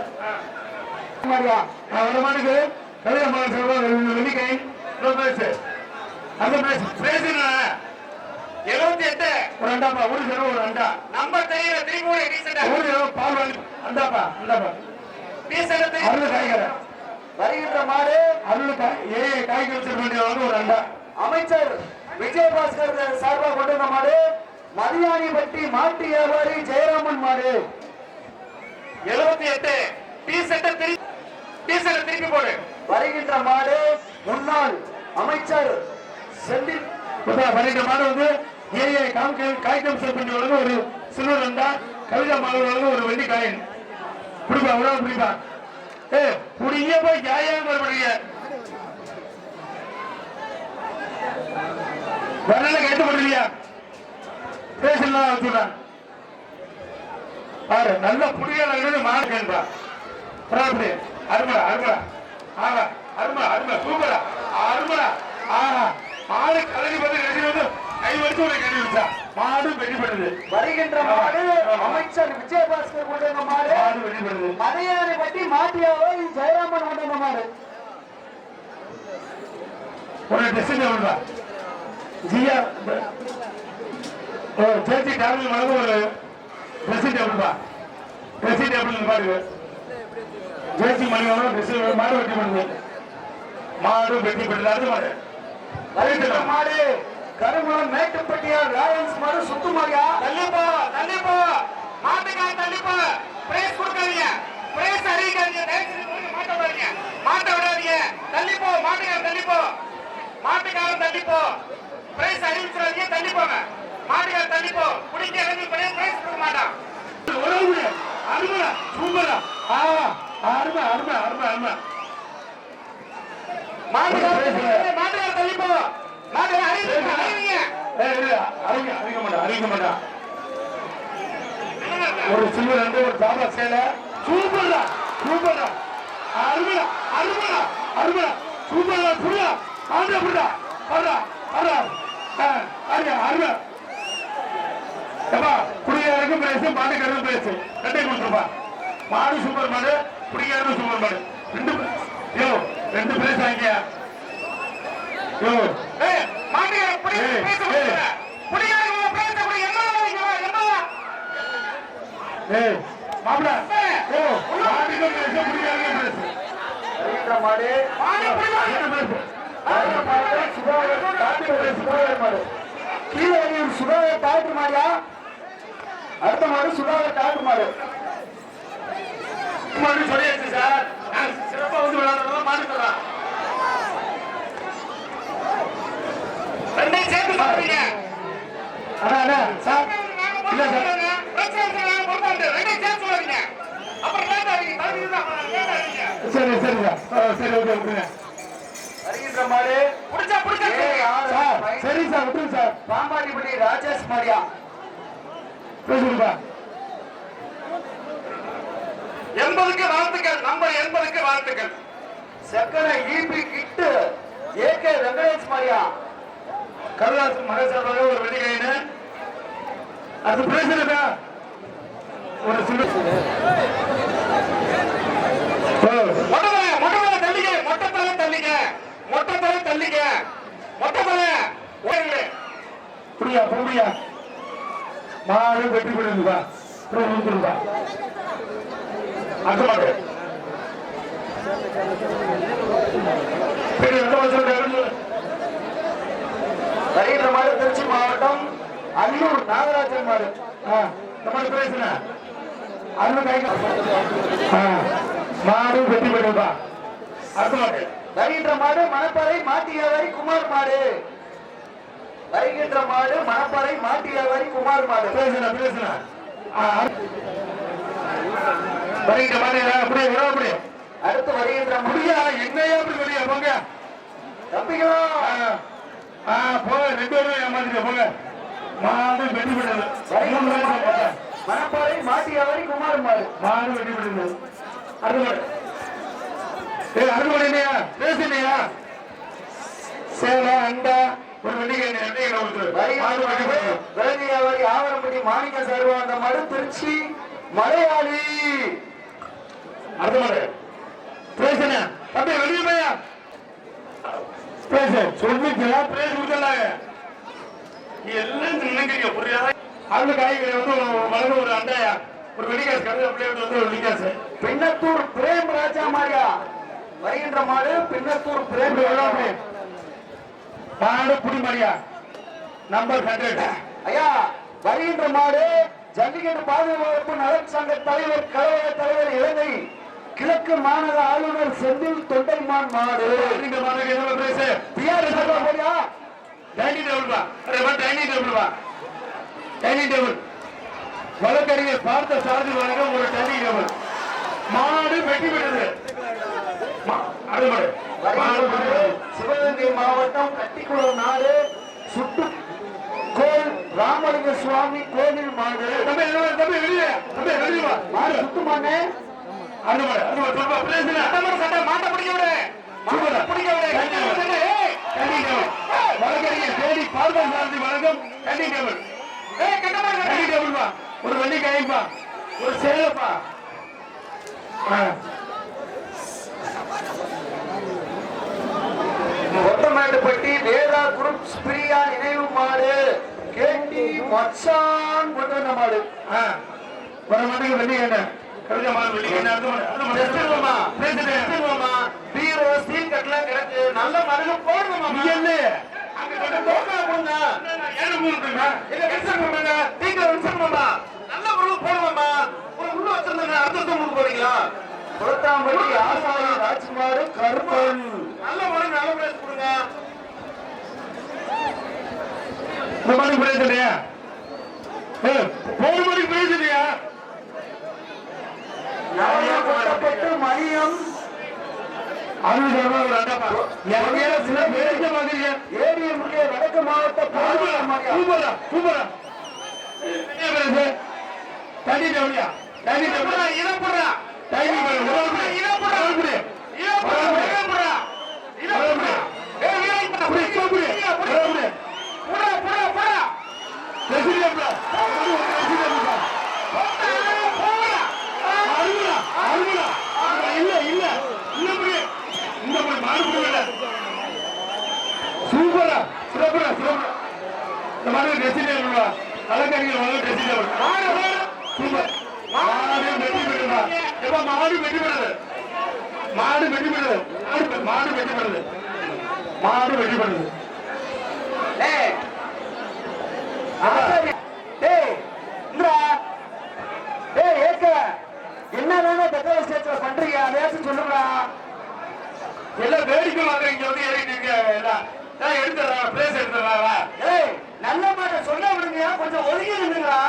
மாதிரியா வர மாட்டுக்கு கவிதா மாடு சொல்வா வெண்டிகை பேசு அந்த பேசு பேசுனா 78 ஒரு அண்டாப்பா ஒரு செலவு ஒரு அண்டா நம்பர் தெரியல திரும்பி டீசெண்டா ஒரு செலவு பால் வாங்கி அண்டாப்பா அண்டாப்பா டீசெண்டா அருள் காய்கறி வருகின்ற மாடு அருள் காய்கறி வச்சிருக்க வேண்டியவங்க ஒரு அண்டா அமைச்சர் விஜயபாஸ்கர் சார்பாக கொண்டு வந்த மாடு மதியானிப்பட்டி மாட்டு வியாபாரி ஜெயராமன் மாடு 78 டீசெண்டா திருப்பி போடு வருகின்ற மாடு முன்னாள் அமைச்சர் செந்தில் பன்னிரண்டு மாடு வந்து காய்கம் பண்ணி வழங்க ஒரு சில்வர் அண்டா கவிதா மாடு வழங்க ஒரு வெள்ளி காயின் குடிப்பா உடம்பு குடிப்பா குடிங்க போய் ஜாயாக வரப்படுங்க வரல கேட்டு பண்ணலையா பேசலாம் வச்சுடுறான் பாரு நல்ல புடியா மாடு கேள்பா அருமடா அருமடா ஆஹா அருமடா அருமடா சூப்பரா அருமடா ஆஹா மாடு கலரி வந்து கை வச்சு ஒரு கட்டி வச்சா மாடு வெளிப்படுது வருகின்ற மாடு அமைச்சர் விஜயபாஸ்கர் கொண்டு வந்த மாடு மாடு வெளிப்படுது மதியானிப்பட்டி மாட்டு வியாபாரி ஜெயராமன் கொண்டு வந்த மாடு ஒரு டெஸ்ட் எவ்வளோ ஜியா சேர்ச்சி டேபிள் வழங்க ஒரு ட்ரெஸ்ஸிங் டேபிள்பா ட்ரெஸ்ஸிங் டேபிள் பாருங்க ஜேசி மணிவனம் ட்ரெஸ் மாடு வெட்டி பண்ணுது மாடு வெட்டி பண்ணுது மாடு வருகின்ற மாடு கருங்குளம் மேட்டுப்பட்டியார் ராயல்ஸ் மாடு சுத்து மாடியா தள்ளிப்போ மாட்டுக்கார தள்ளிப்போ பிரைஸ் கொடுக்காதீங்க பிரைஸ் அறிவிக்காதீங்க மாட்ட விடாதீங்க மாட்ட விடாதீங்க தள்ளிப்போ மாட்டுக்காரன் தள்ளிப்போ பிரைஸ் அறிவிச்சிடாதீங்க தள்ளிப்போங்க மாட்டுக்காரன் தள்ளிப்போ குடிக்க பிரைஸ் கொடுக்க மாட்டான் அருமை சூப்பரா அருமை அருமை அருமை அருமை மாட்டுக்காரன் தள்ளிப்போ மாட்டுக்காரன் அறிவிங்க அறிவிக்க மாட்டான் ஒரு சில்வர் ரெண்டு ஒரு தாபா சேல சூப்பர்டா சூப்பர்டா அருமையா அருமையா அருமையா சூப்பர்டா புரியா ஆண்டா புரியா வர்றா வர்றா அருமையா அருமையா ஏப்பா குடியாருக்கும் பிரைஸ் மாட்டுக்காரருக்கும் பிரைஸ் ரெண்டே கொடுத்துருப்பா மாடு சூப்பர் மாடு குடியாருக்கும் சூப்பர் மாடு ரெண்டு பிரைஸ் வாங்கியா யோ மாட்டுக்காரன் பிரைஸ் குடியாருக்கும் பிரைஸ் கொடு ஏய் மாப்ள மாட்டுக்கும் பிரைஸ் குடியாருக்கும் பிரைஸ் வருகின்ற மாடு கீழே சுதாகர் டாக்டர் மாடியா அடுத்த மாடு சுதாகர் டாக்டர் மாடு மாடு சொல்லியாச்சு சார் சிறப்பா வந்து விளையாடுறதா மாடு தரலாம் ரெண்டையும் சேர்த்து சொல்றீங்க அண்ணா சார் இல்ல சார் ரெண்டையும் சேர்த்து சொல்றீங்க அப்புறம் சரி சரி சார் சரி ஓகே ஓகே வருகின்ற மாடு சார் சரி சார் விட்டுருங்க சார் பாம்பாடிப்பட்டி ராஜேஷ் மாடியா பேசுப்பா 80க்கு வாழ்த்துக்கள் நம்பர் 80க்கு வாழ்த்துக்கள் செக்கன ஈபி கிட்டு ஏகே வெங்கடேஷ் மாடியா கருதாசு மகேஸ்வரராக ஒரு வெள்ளிக்கையின்னு அது பேசுறதா ஒரு சில மொட்டை தள்ளிங்க புரியா புரியா மாடு வெற்றி பெறுதுப்பா கொடுத்துருப்பா அந்த மாடு வருகின்ற மாடு திருச்சி மாவட்டம் அன்னூர் நாகராஜன் மாடு இந்த மாதிரி பேசுன அருமை கை மாடு வெற்றி பெறுதுப்பா அடுத்த மாடு வருகின்ற மாடு மணப்பாறை மாட்டு வியாபாரி குமார் மாடு வருகின்ற மாடு மணப்பாறை மாட்டு வியாபாரி குமார் மாடு பேசுன வருகின்ற மாடு அப்படியே அப்படியே அடுத்து வருகின்ற முடியா என்னையா அப்படி வெளியா போங்க தம்பிகளா போ 2 பேரும் ஏமாத்திட்டு போங்க. மாடு வெட்டி விடுறது. 3 பேரும் போங்க. மணப்பாறை மாட்டியாவரி குமார் மாடு. மாடு வெட்டி விடுறது. அருள்மொழி. அருள்மொழியா பேசுனியா? சேலை அண்டா ஒரு வெள்ளிக்கை விலங்கியாவரி ஆவரம்பட்டி மாணிக்க சார்பா அந்த மாடு திருச்சி மலையாளி. அருள்மொழி பேசுன தம்பி வெளியே போயா பேசு சொல்லிச்சா பேச கொடுத்தலாங்க எல்லாம் நினைக்கிறீங்க புரியாத அருள் காய்கறி வந்து வளர்ந்து ஒரு அண்டாயா ஒரு வெள்ளிக்காசு கடை அப்படியே வந்து ஒரு வெள்ளிக்காசு. பின்னத்தூர் பிரேம் ராஜா மாரியா வருகின்ற மாடு பின்னத்தூர் பிரேம் எல்லாமே மாடு புடிமரியா நம்பர் 100. ஐயா வருகின்ற மாடு ஜல்லிக்கட்டு பாதுகாப்பு நலச் சங்க தலைவர் கழக தலைவர் இலங்கை கிழக்கு மாநகர ஆளுநர் செந்தில் தொண்டைமான் மாடு. இந்த மாடுக்கு என்ன பேசு பிஆர் போறியா? டைனிங் டேபிள் வா. டைனிங் டேபிள் வா. டைனிங் டேபிள் வழக்கறிஞர் பார்த்த சாரதி வழங்கும் ஒரு டைனிங் டேபிள். மாடு வெட்டி விடுது. சிவகங்கை மாவட்டம் கட்டிக்குளம் நாடு சுட்டு கோல் ராமலிங்க சுவாமி கோவில் மாடு. தம்பி வெளியே தம்பி வெளியே வா. மாடு சுத்துமானே அந்த மாடு அந்த மாடு சொல்லுவா பேசுங்க. மாட்டை பிடிக்க விடு. மாட்டை பிடிக்க விடு. டைனிங் டேபிள் வழக்கறிஞர் தேடி பார்த்த சாரதி வழங்கும் டைனிங் டேபிள். டைனிங் டேபிள் வா. ஒரு வெள்ளி காய்ப்பா ஒரு சேலப்பா. ஒட்டமேட்டுப்பட்டி வேதா குரூப் பிரியா நினைவு மாடு கேட்டி மச்சான் கொண்ட மாடு. ஒரு மாட்டுக்கு வெள்ளி என்ன கவிதை மாடு வெள்ளி என்ன பீரோ ஸ்டீல் கட்ல கிடக்கு நல்ல மருகு போடுமா நல்ல முருகு போடுவாமா. ஒரு முள்ளு வச்சிருந்தாங்க அடுத்த முழுக்க போறீங்களா? புறத்தாம்பட்டி ஆசாரி ராஜ்குமார் கருப்பன் நல்ல முருகு நல்ல பிரைஸ் கொடுங்க. இந்த மாதிரி பிரைஸ் இல்லையா? போன மாதிரி பிரைஸ் இல்லையா? கொட்டப்பட்டு மணியம் ஏடிஎம்கே வடக்கு மாவட்ட சூப்பரா சிறப்புரா சிறப்பு. இந்த மாதிரி ட்ரெஸ்ஸிங் கலக்கறிகள் வந்து ட்ரெஸ்ஸிங் சூப்பர். மாடு வெட்டி விடுதா? எப்ப மாடு வெட்டி விடுது? மாடு வெட்டி விடுது. மாடு வெட்டி விடுது. மாடு வெட்டி விடுது. என்ன வேணா பெட்ரோல் ஸ்டேஷன்ல பண்றீங்க அதையாச்சும் சொல்லுங்களா? எல்லாம் வேடிக்கை வாங்குறீங்க வந்து ஏறிட்டீங்க. எல்லாம் எடுத்துறேன் பிளேஸ் எடுத்துறா. நல்ல மாட்ட சொல்ல விடுங்க, கொஞ்சம் ஒதுங்கி இருந்துங்களா?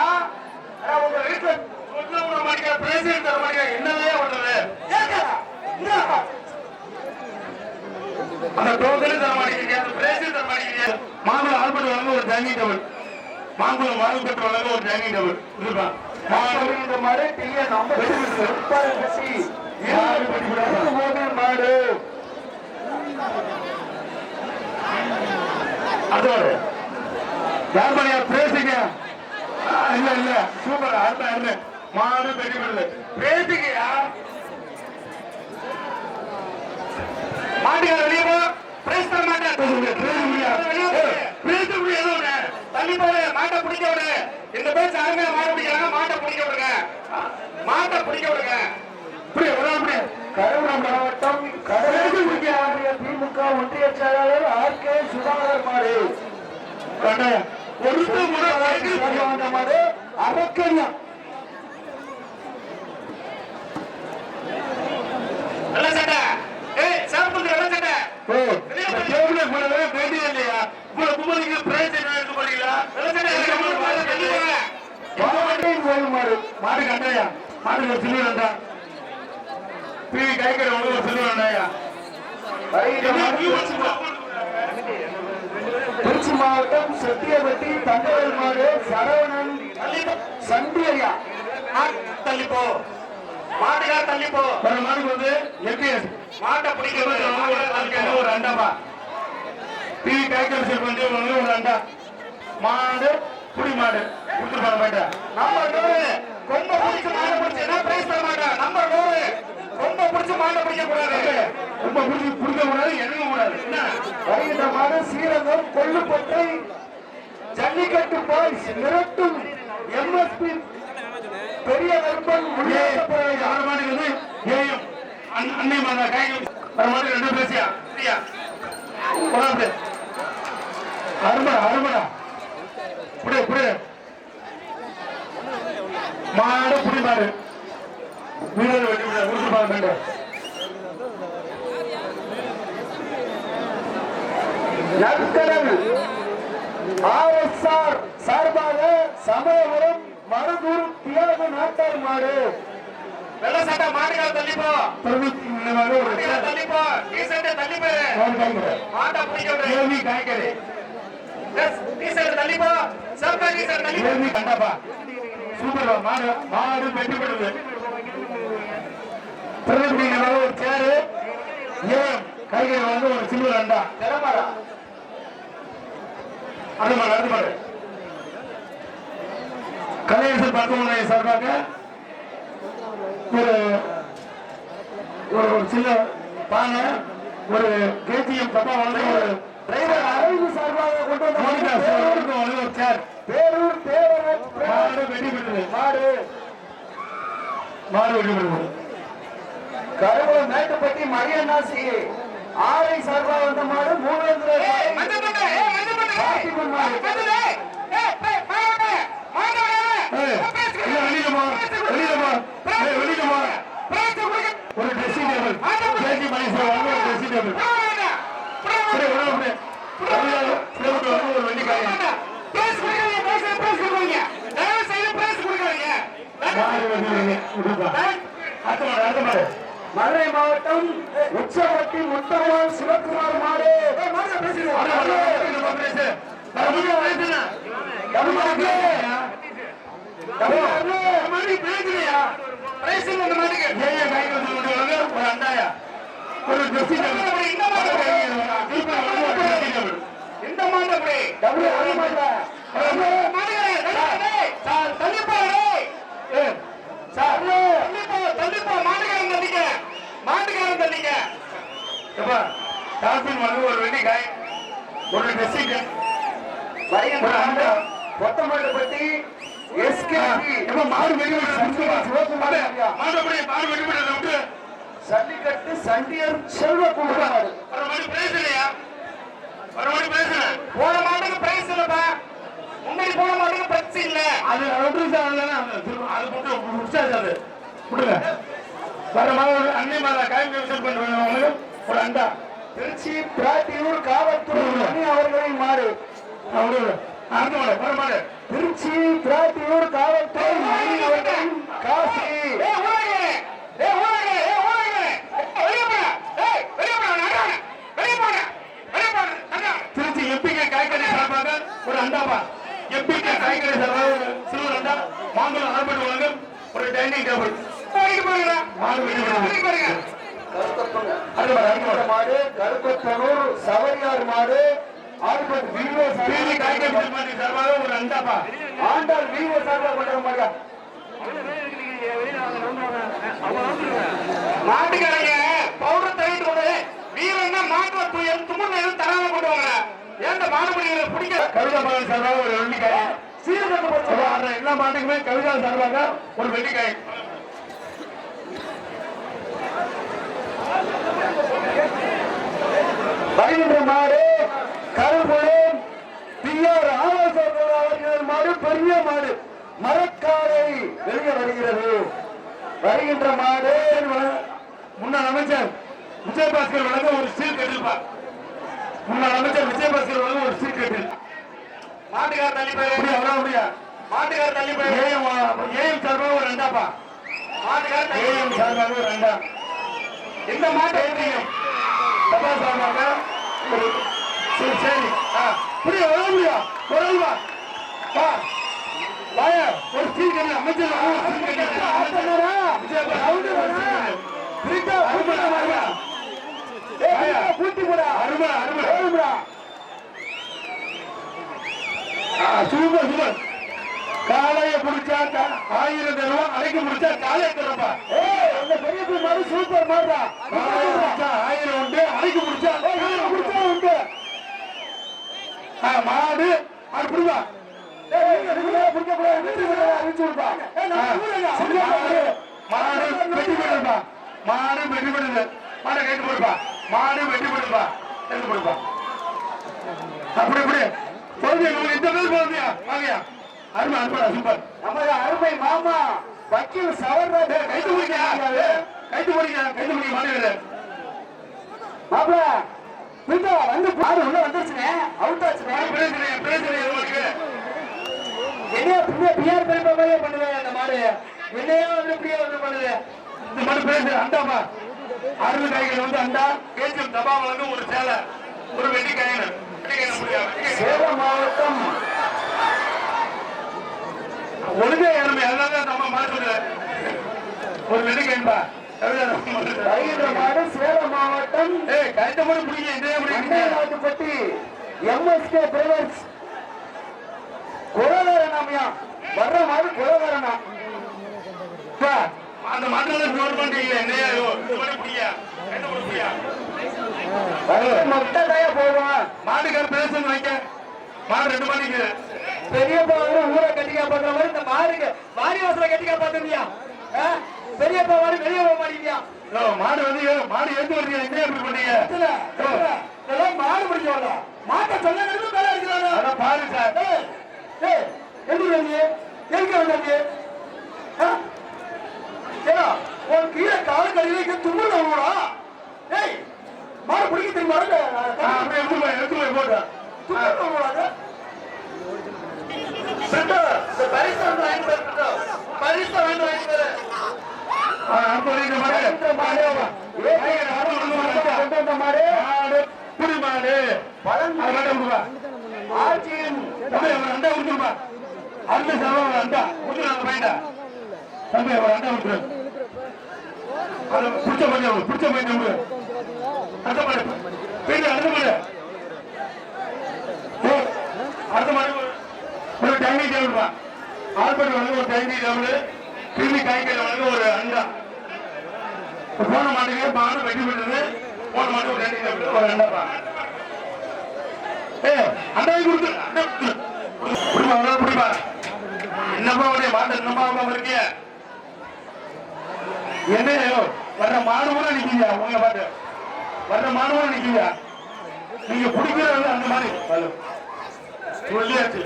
உங்க வீட்டுல சொல்ல விட மாட்டேங்க, பிளேஸ் எடுத்துற மாட்டேங்க. என்னவே பண்றது? அந்த டோக்கனே தர மாட்டேங்கிறீங்க, அந்த பிளேஸ் தர மாட்டேங்கிறீங்க. மாங்குளம் ஆல்பர்ட் வழங்க ஒரு டைனிங் டேபிள். மாங்குளம் ஆல்பர்ட் வழங்க ஒரு டைனிங் டேபிள். இதுப்பா இந்த மாடு டிஎ நம்பர் மாடு அதோட யார் பண்ணியா பேசுங்க. இல்ல இல்ல சூப்பர் அருமை அருமை. மாடு பெட்டி விடுது பேசுங்கயா. மாட்டுக்கார வெளியே போ. பேச மாட்டேன் பேச முடியாது. தள்ளி போடு. மாட்டை பிடிக்க விடு. இந்த பேச்சு அருமையா மாடு பிடிக்கிறாங்க. மாட்டை பிடிக்க விடுங்க. மாட்டை பிடிக்க விடுங்க. கரூர் மாவட்டம் கடலூர் திமுக ஒன்றிய செயலாளர் ஆர்.கே. சுதாகர் மாடு மாடு அரக்கண்ணா நல்ல சட்டை. சாப்பிட்டு நல்ல சட்டை. இல்லையா கும்பலுக்கு பிரைஸ் என்ன எடுத்து போறீங்களா? மாடு மாடு கண்டையா மாடு சில்லு வேண்டா. பிவி கைக்கடை ஒரு சில்லு வேண்டாயா. திருச்சி மாவட்டம் செட்டியப்பட்டி தங்கவேல் மாடு சரவணன் சண்டி ஐயா தள்ளிப்போ மாட்டுக்கார தள்ளிப்போ ஒரு மாடுக்கு வந்து எம்பிஎஸ் மாட்டை பிடிக்கிறது ஒரு அண்டாப்பா டிவி கைக்கல் செல் பண்ணி ஒரு அண்டா மாடு புடி மாடு கொடுத்துருப்பாங்க மாட்டா நம்பர் 100 கொம்ப பிடிச்சு மாட்டை பிடிச்சா பிரைஸ் தர மாட்டேன். நம்பர் 100 கொம்ப பிடிச்சு மாட்டை பிடிக்க கூடாது. ரொம்ப பிடிச்சி பிடிக்க கூடாது இறங்க கூடாது என்ன வருகின்ற மாடு ஸ்ரீரங்கம் கொல்லுப்பட்டை ஜல்லிக்கட்டு பாய்ஸ் மிரட்டும் எம்எஸ்பி பெரிய கருப்பன் ஆறு மாடுக்கு வந்து ஏஎம் அன்னை மாதா கைகள் ஒரு மாடு ரெண்டு பேசியா சரியா போடாது அருமடா அருமடா புடி புடி மாடு புடி மாடு வீரர் வெட்டி விட கொடுத்துருப்பாங்க நற்கடல் ஆர்எஸ்ஆர் சார்பாக சமயபுரம் மருதூர் தியாக நாட்டார் மாடு வெள்ள சட்டை மாட்டுக்கார தள்ளிப்போ மாட்டுக்கார தள்ளிப்போ டீசர்ட் தள்ளிப்போ மாட்டை பிடிக்க கூடாது. காய்கறி டீசர்ட் தள்ளிப்போ சர்க்கா டீசர்ட் தள்ளிப்போ கண்டப்பா சூப்பர் மாடு மாடு வெட்டி விடுது பிரதிபலிக்கிற ஒரு சேரு ஏன் காய்கறி வந்து ஒரு சில்வர் அண்டா திறமாடா அது மாடு அது மாடு கலையரசர் மருத்துவமனை சார்பாக ஒரு ஒரு சின்ன பானை ஒரு கேஜிஎம் டப்பா வந்து ஒரு டிரைவர் அரவிந்த் சார்பாக கொண்டு வந்த ஒரு சேர் பேரூர் தேவராஜ் மாடு வெட்டி விடுது மாடு மாடு வெட்டி விடுது கருவூர் மேட்டுப்பட்டி மரியநாசி ஆரை சார்பாக வந்த மாடு மூவேந்திர மஞ்சள் பட்டை மஞ்சள் பட்டை பார்த்திபன் மாடு மஞ்சள் மாடு மாடு ஒரு ட்ரெஸ்ஸிங் டேபிள் கேஜி மணீஸ்வரர் ஒரு ட்ரெஸ்ஸிங் டேபிள் ஒரு வெள்ளிக்காய் மதுரை மாவட்டம் உச்சவட்டி முத்தம்மாள் சிவகுமார் மாடு ஒரு ட்ரெஸ்ஸிங் டேபிள் இந்த மாட்டை மாட்டுக்காரன் தள்ளிக்க டால்பின் வந்து ஒரு வெள்ளிக்காய் ஒரு ட்ரெஸ்ஸிங் பொத்தமல்லப்பட்டி எஸ்கேபி மாடு வெடி மாடு சல்லிக்கட்டு சண்டியர் செல்வகுமார் ஒரு மணி பிரைஸ் இல்லையா ஒரு மணி பிரைஸ் இல்ல போன மாட்டுக்கு பிரைஸ் இல்லப்பா முன்னாடி போன மாட்டுக்கு பிரைஸ் இல்ல அது அது போட்டு முடிச்சாச்சு அது கொடுங்க வர மாதிரி அன்னை மாதா காய்கறி விசல் பண்ணுறவங்க ஒரு அண்டா திருச்சி பிராட்டியூர் காவல்துறை மணி அவர்களின் மாடு அவரு அடுத்த மாடு வர மாடு திருச்சி பிராட்டியூர் காவல்துறை மணி அவர்களின் காசி திருச்சி எம்பிகே காய்கறி சார்பாக ஒரு அண்டாப்பா எம்பிகே காய்கறி சார்பாக ஒரு சில்வர் அண்டா மாங்குளம் ஆர்பட் வழங்கும் ஒரு டைனிங் டேபிள் மாடு வெட்டி விடுங்க மாடு கருப்பத்தனூர் சவரியார் மாடு ஆல்பர்ட் வீவோ பிவி காய்கறி விற்பனை சார்பாக ஒரு அண்டாப்பா ஆண்டாள் வீவோ சார்பாக கொண்டு மாட்டா மாட்டுக்காரங்க பவுடர் தள்ளிட்டு கொண்டு வீரன்னா மாட்டுல துயர் தும்மல் எதுவும் தராம கொண்டு வாங்க ஏன் மாடுபடிகளை பிடிக்க கவிதா மகன் சார்பாக ஒரு வெள்ளிக்காய் சீரக எல்லா மாட்டுக்குமே கவிதா சார்பாக ஒரு வெள்ளிக்காய் வருகின்ற மாடு கருங்குளம் பிஆர் ஆலோசகர் அவர்கள் மாடு பெரிய மாடு மரக்காலை வெளியே வருகிறது வருகின்ற மாடு முன்னாள் அமைச்சர் விஜயபாஸ்கர் வழங்க ஒரு ஸ்டீல் கட்டிருப்பார் முன்னாள் அமைச்சர் விஜயபாஸ்கர் வழங்க ஒரு ஸ்டீல் கட்டில் மாட்டுக்கார தள்ளி போய் அவரா முடியா மாட்டுக்கார தள்ளி போய் ஏஎம் சார்பாக ஒரு ரெண்டாப்பா மாட்டுக்கார ஏஎம் சார்பாக ஒரு ரெண்டா இந்த மாட்டை சபா சார்பாக ஒரு சரி புரிய வர முடியா வரவா வா வாய ஒரு சீல் கண்ணு அமைச்சர் பூட்டி போடா அருமை அருமை அருமைடா சூப்பர் சூப்பர் காலைய புடிச்சா 1000 தருவா அழைக்க முடிச்சா காலைய தரப்பா அந்த பெரிய மாடு சூப்பர் மாடுடா காலைய புடிச்சா 1000 உண்டு அழைக்க முடிச்சா உண்டு மாடு அது புடிவா மாடு வெட்டி போடுப்பா மாடு வெட்டி போடுது மாடை கைட்டு போடுப்பா மாடு வெட்டி போடுப்பா எடுத்து போடுப்பா அப்படி அப்படி போதியா இந்த பேர் போதியா வாங்கயா அருமை அருமை சூப்பர் நம்ம அருமை மாமா வக்கீல் சவர்றாரு கைட்டு முடிக்க கைட்டு முடிக்க மாடு மாப்பிள வீட்டா வந்து பாரு உள்ள வந்துருச்சுனே அவுட் ஆச்சுனே பிரச்சனை உங்களுக்கு என்னைய பிஆர் பெருமை மாதிரியே பண்ணுவேன் அந்த மாடு என்னையா வந்து பிஆர் வந்து பண்ணுது இந்த மாடு பேசு அண்டாமா அருமை காய்கள் வந்து அண்டா கேஜிஎம் தபாவில் வந்து ஒரு சேலை ஒரு வெட்டி காயின் சேலம் மாவட்டம் ஒழுங்கா இறமை அதனால நம்ம மாற்று ஒரு வெட்டி காயின்பா மாடு சேலம் மாவட்டம் கருத்த மாடு பிடிக்க பட்டி எம்எஸ்கே பிரதர்ஸ் குலகாரனாமியா வர்ற மாடு குலகாரனா அந்த மாட்டுல ஜோர் பண்றீங்க என்னையா மொட்டையா போடுவான் மாடுக்கார பேச வைக்க மாடு 2 மணிக்கு பெரியப்பா ஊரை கட்டிக்கா பண்ற மாதிரி இந்த மாடுக்கு மாடி வாசல கட்டிக்கா பாத்துருவியா பெரியப்பா மாடு வெளியே போக மாட்டீங்க மாடு வந்து மாடு எடுத்து வரீங்க என்ன எப்படி பண்ணீங்க மாடு பிடிச்சவங்க மாட்டை சொல்ல வேலை இருக்கிறாங்க பாரு சார் எப்படி வந்து எங்க வந்தாங்க ஒரு கீழே கால கடையில தும்மல் வருவா ஏய் மாடு பிடிக்க தெரியுமா எடுத்து போய் போட்டு தும்மல் வருவாங்க பரிசு பிடிச்ச பையன் அடுத்த மாதிரி ஒரு டைனி டேபிள் ஆல்பர்ட் வந்து ஒரு டைனி டேபிள் கிருமி காய்கறி வந்து ஒரு அண்டா போன மாட்டுக்கு பானை வெட்டி விட்டது போன மாட்டு ஒரு டைனி டேபிள் ஒரு அண்டாப்பா அண்டா கொடுத்து பிடிப்பா என்னப்பா உடைய மாட்டை என்னப்பா இருக்கிய என்னையோ வர்ற மாடு கூட நிக்கியா உங்க பாட்டு வர்ற மாடு கூட நிக்கியா நீங்க பிடிக்கிறது அந்த மாதிரி சொல்லியாச்சு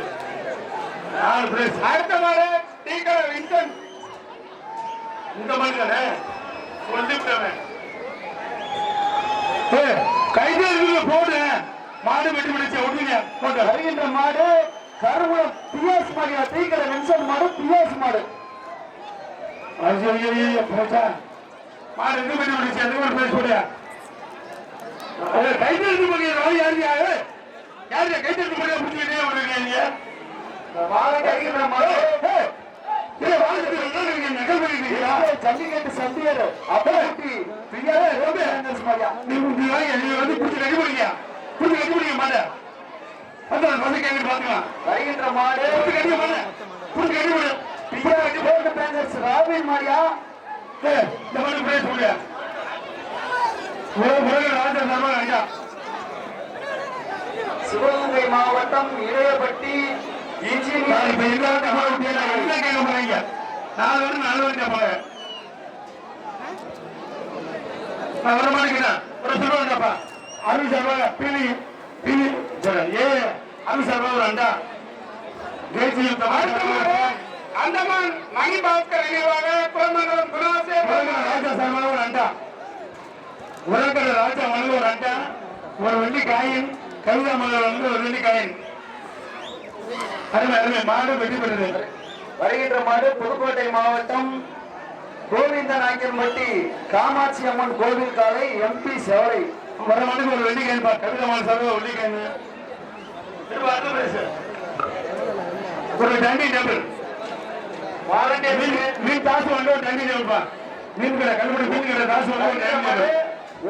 அடுத்த மாடு டீக்கடை வின்சன் இந்த மாதிரி தானே சொல்லிவிட்டவன் கைது போடு மாடு வெட்டி பிடிச்ச ஒட்டுங்க போட்டு வருகின்ற மாடு கருவூலம் பிஎஸ் மாடியா டீக்கடை வின்சன் மாடு பிஎஸ் மாடு போச்சா மாடு எது வெட்டி பிடிச்சு எது ஒரு பேச போடியா கைது எடுத்து போறீங்க யாருயா யாரு கைது எடுத்து போறியா பிடிச்சிக்கிட்டே விடுறீங்க நீங்க ஜல்லிக்கட்டு சந்தியர் அப்படி வருகின்ற மாடு ராபின் மாடியா இந்த மாதிரி பேச முடியாது சிவகங்கை மாவட்டம் இளையப்பட்டி அந்தமான் மணி பாஸ்கர் நினைவாக குலமங்கலம் குணாசேகர் ஒரு அண்டா உலகட ராஜா மனு ஒரு அண்டா ஒரு வெள்ளி காயின் கவிதா மலர் வந்து ஒரு வெள்ளி காயின் அருமை அருமை மாடு வெற்றி பெற்றது வருகின்ற மாடு புதுக்கோட்டை மாவட்டம் கோவிந்தநாயக்கன்பட்டி காமாட்சி அம்மன் கோவில் காலை எம்பி செவரை வர மாட்டுக்கு ஒரு வெள்ளி காயின் கவிதா மலர் சார் வெள்ளி காயின் திரும்ப அடுத்த பிரைஸ் ஒரு டண்டி டேபிள் வாலண்டியர் மீன் காசு வாங்க ஒரு டண்டி டேபிள்ப்பா மீன் கடை கல்லுபடி மீன் கடை காசு வாங்க ஒரு டண்டி டேபிள்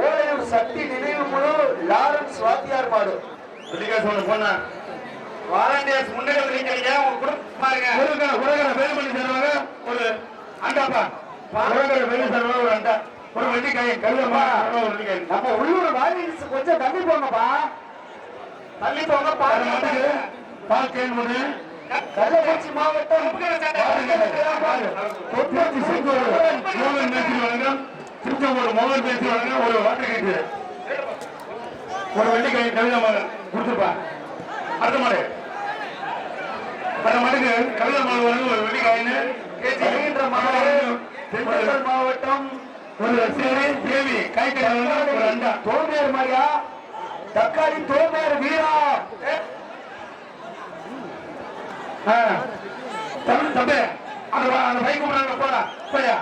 ஓலையூர் சக்தி நினைவு குழு லாரன்ஸ் வாத்தியார் மாடு வெள்ளிக்காசு ஒன்று போனா வாலண்டியர்ஸ் முன்னாடி வந்துருக்கீங்க உங்க குடும்பம் பாருங்க உலகர வேலை பண்ணி தருவாங்க ஒரு அண்டாப்பா உலகர வேலை தருவாங்க ஒரு அண்டா ஒரு வெள்ளிக்காய் கருதமா ஒரு வெள்ளிக்காய் நம்ம உள்ளூர் வாலிஸ் கொஞ்சம் தள்ளி போங்கப்பா தள்ளி போங்க பால் பாருங்க பால் கேன் ஒன்று கள்ளக்குறிச்சி மாவட்டம் பொற்றாச்சி செங்கோடு மோகன் பேசி வழங்கும் திருச்செங்கோடு மோகன் பேசி வழங்க ஒரு வாட்டர் கேட்டு ஒரு வெள்ளிக்காய் கவிதா மகன் கொடுத்துப்பா அடுத்த மாடு அந்த மாட்டுக்கு கவிதா மகன் வழங்க ஒரு வெள்ளிக்காயின்னு வருகின்ற மாடு திண்டுக்கல் மாவட்டம் ஒரு சேரி தேவி காய்கறி வழங்க ஒரு அண்டா தோமேர் மாரியா தக்காளி தோமேர் வீரா தமிழ் தம்பி அந்த பைக் கூப்பிடுறாங்க போடா போயா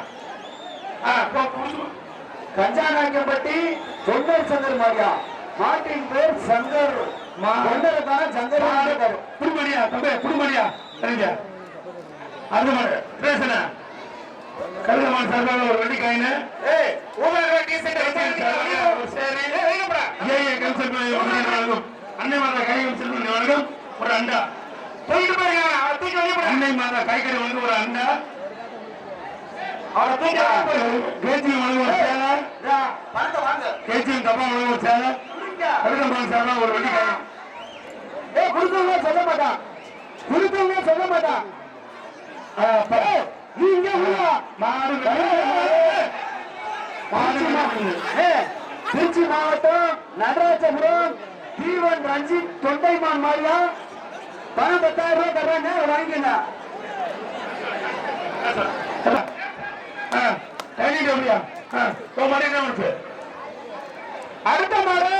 கஞ்சாநாயக்கம்பட்டி தொண்டர் சங்கர் மாரியா மாட்டின் பேர் சங்கர் தொண்டருக்கான சங்கர் புடுமணியா தம்பி புடுமணியா சரிங்க அது மாதிரி பேசுன கருதமான சார்பாக ஒரு வெள்ளிக்காயின்னு அன்னை மாதா காய்கறி செல்வன் வழங்கும் ஒரு அண்டா போயிட்டு பாருங்க அன்னை மாதா காய்கறி வழங்கும் ஒரு அண்டா அவரை தூக்கி கேஜியம் வழங்கும் ஒரு சேலை பணத்தை வாங்க கேஜியம் தப்பா வழங்கும் ஒரு சேலை கருதமான சார்பாக ஒரு வெள்ளிக்காய் குடுத்தவங்க சொல்ல மாட்டான் குடுத்தவங்க சொல்ல மாட்டான் நீ இங்க உள்ள மாடு திருச்சி மாவட்டம் நடராஜபுரம் தீவன் ரஞ்சித் தொண்டைமான் மாரியா பணம் 10,000 ரூபாய் தர்றாங்க வாங்கிக்கங்க அடுத்த மாடு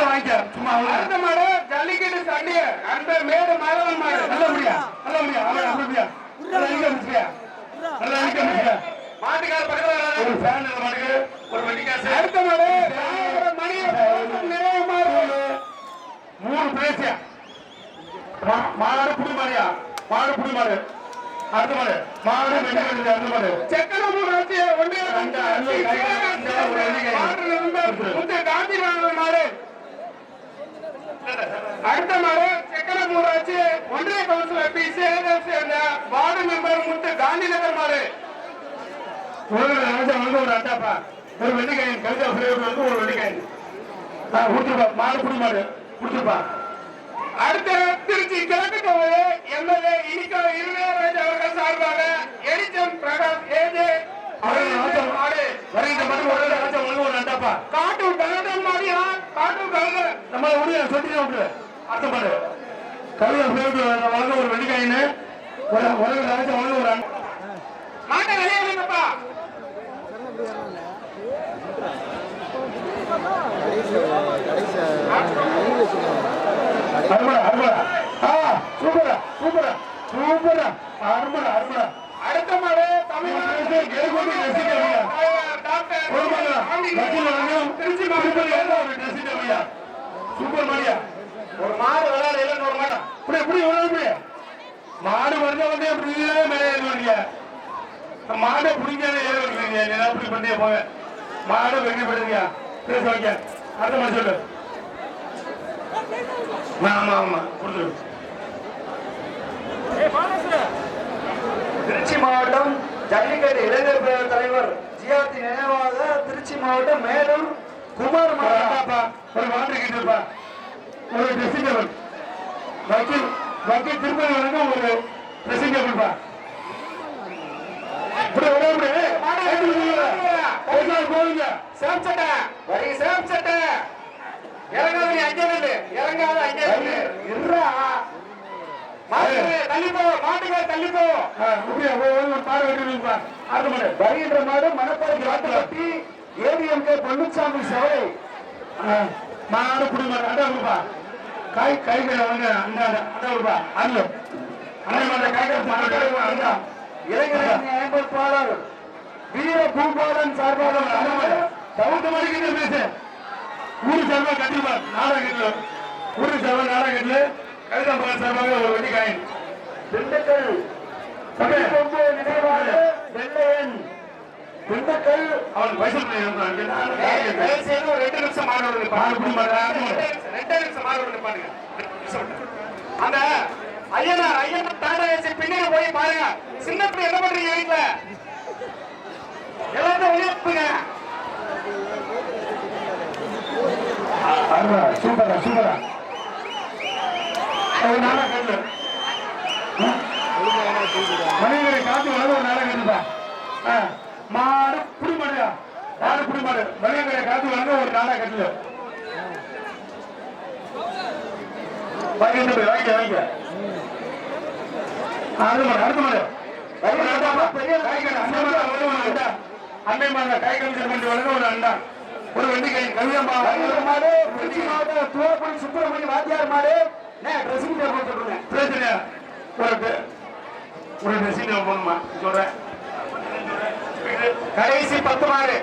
வாங்கிக்க சும்மா அடுத்த மாடு ஜல்லிக்கட்டு சண்டை அந்த மேடு மரவன் மாடு நல்ல முடியா நல்ல முடியா அப்படியா நல்லா அழிக்க முடியா நல்லா அழிக்க முடியா மாட்டுக்கார பக்கத்துல வராது. ஒரு ஃபேன் மாட்டுக்கு ஒரு வெள்ளிக்காசு அடுத்த மாடு மணி நிறைய மாடு மூணு பிரேசியா மாடு புடி மாடியா மாடு புடி மாடு அடுத்த மாடு மாடு வெள்ளி வெள்ளி அடுத்த மாடு செக்கன மூணு ஆச்சு ஒன்றே முத்து காந்தி மாடு அடுத்த மாடு செக்கன மூணு ஆச்சு ஒன்றிய கவுன்சிலர் பி சேர்ந்த வார்டு மெம்பர் முத்து காந்தி நகர் மாடு ராஜா வந்து ஒரு அண்டாப்பா ஒரு வெள்ளிக்காயின் கவிதா வந்து ஒரு வெள்ளிக்காயின் கொடுத்துருப்பா மாடு புடி மாடு கொடுத்துருப்பா அடுத்த திருச்சி கிழக்கு தொகுதி எம்எல்ஏ இனிக்கோ இருவேராஜ் அவர்கள் சார்பாக எடிசன் பிரகாஷ் ஏஜே மாடு வருகின்ற மட்டும் ஒரு ராஜா வந்து ஒரு அண்டாப்பா காட்டூர் கலந்தன் மாடியா காட்டூர் கலந்த நம்மள உடைய சொல்லி விட்டுரு அடுத்த மாடு கவிதா வழங்க ஒரு வெள்ளிக்காயின்னு ஒரு ராஜா வந்து ஒரு மாட்டை வெளியேறப்பா அருமடா அருமடா சூப்பரா சூப்பரா சூப்பரா அருமடா அருமடா அடுத்த மாடு தமிழ்நாடு திருச்சி சூப்பர் மாடியா ஒரு மாடு விளையாட இல்லைன்னு ஒரு மாட்டா இப்படி எப்படி எப்படி மாடு வருத வந்து அப்படி மேலே ஏறுவாங்க மாடை பிடிக்காத ஏற வைக்கிறீங்க நீ அப்படி பண்ணியே போங்க மாடை வெட்டி போடுங்க பேச வைக்க அடுத்த மாதிரி சொல்லு ஆமா ஆமா கொடுத்துரு திருச்சி மாவட்டம் ஜல்லிக்கட்டு இளைஞர் பேரவை தலைவர் ஜிஆர்டி நினைவாக திருச்சி மாவட்டம் மேலும் குமார் மாவட்டம் ஒரு வாட்டர் கேட்டுப்பா ஒரு ட்ரெஸ்ஸிங் டேபிள் வக்கீல் வக்கீல் திருப்பதி வரைக்கும் ஒரு ட்ரெஸ்ஸிங் டேபிள்ப்பா இப்படி போகுங்க சேம்சட்ட வரி சேம்சட்ட இறங்காத அஞ்சல் இறங்காத அஞ்சல் இருறா தள்ளிப்போ மாட்டுக்கார தள்ளிப்போ ஒரு பாடு வெட்டிப்பா அடுத்த மாடு வருகின்ற மாடு மணப்பாறை காட்டுப்பட்டி ஏடிஎம்கே பொன்னுச்சாமி சபை மாடு புடி மாடு அண்டா கொடுப்பா காய்கறி வாங்க அண்டா அண்டா கொடுப்பா அல்ல அண்டை மாடு காய்கறி அண்டா இளைஞரணி அமைப்பாளர் வீர பூபாலன் சார்பாக தவிர்த்த மாதிரி கிட்ட பேசு. ஊரு சார்பா கண்டிப்பா நாடகத்துல ஊரு சார்பா நாடகத்துல கவிதாம்பரம் சார்பாக ஒரு வெட்டி காயின். திண்டுக்கல் சமீப நினைவாக வெள்ளையன் திண்டுக்கல் அவன் வயசு பண்ணி தயவு செய்து ஒரு 2 நிமிஷம் மாணவர்கள் பாருங்க. 2 நிமிஷம் மாணவர்கள் பாருங்க. அந்த ஐயனார் டாடா ஏசி பின்னாடி போய் பாருங்க. சின்ன பிள்ளை என்ன பண்றீங்க வீட்டுல? எல்லாத்தையும் உயர்த்துங்க. சூப்பரா சூப்பரா நாடகம் மனிதரை காத்து வளர்ந்து ஒரு நாடகம் கட்டுப்பா. மாடு புடிமாடுயா மாடு புடிமாடு மனிதரை காத்து வளர்ந்து ஒரு நாடகம் கட்டுல வாங்க வாங்க வாங்க. அடுத்த மாடு அன்னை மாத கை கமிஷன் பண்ணி வளர்ந்து ஒரு அண்டா ஒரு வண்டி கை கவிதம்பா மாடு திருச்சி மாவட்ட துவப்பணி சுப்பிரமணிய வாத்தியார் மாடு ட்ரெஸ்ஸிங் டேபிள் சொல்லுங்க. பிரச்சனை ஒரு ட்ரெஸ்ஸிங் போகணுமா சொல்றேன். கடைசி 10 மாடு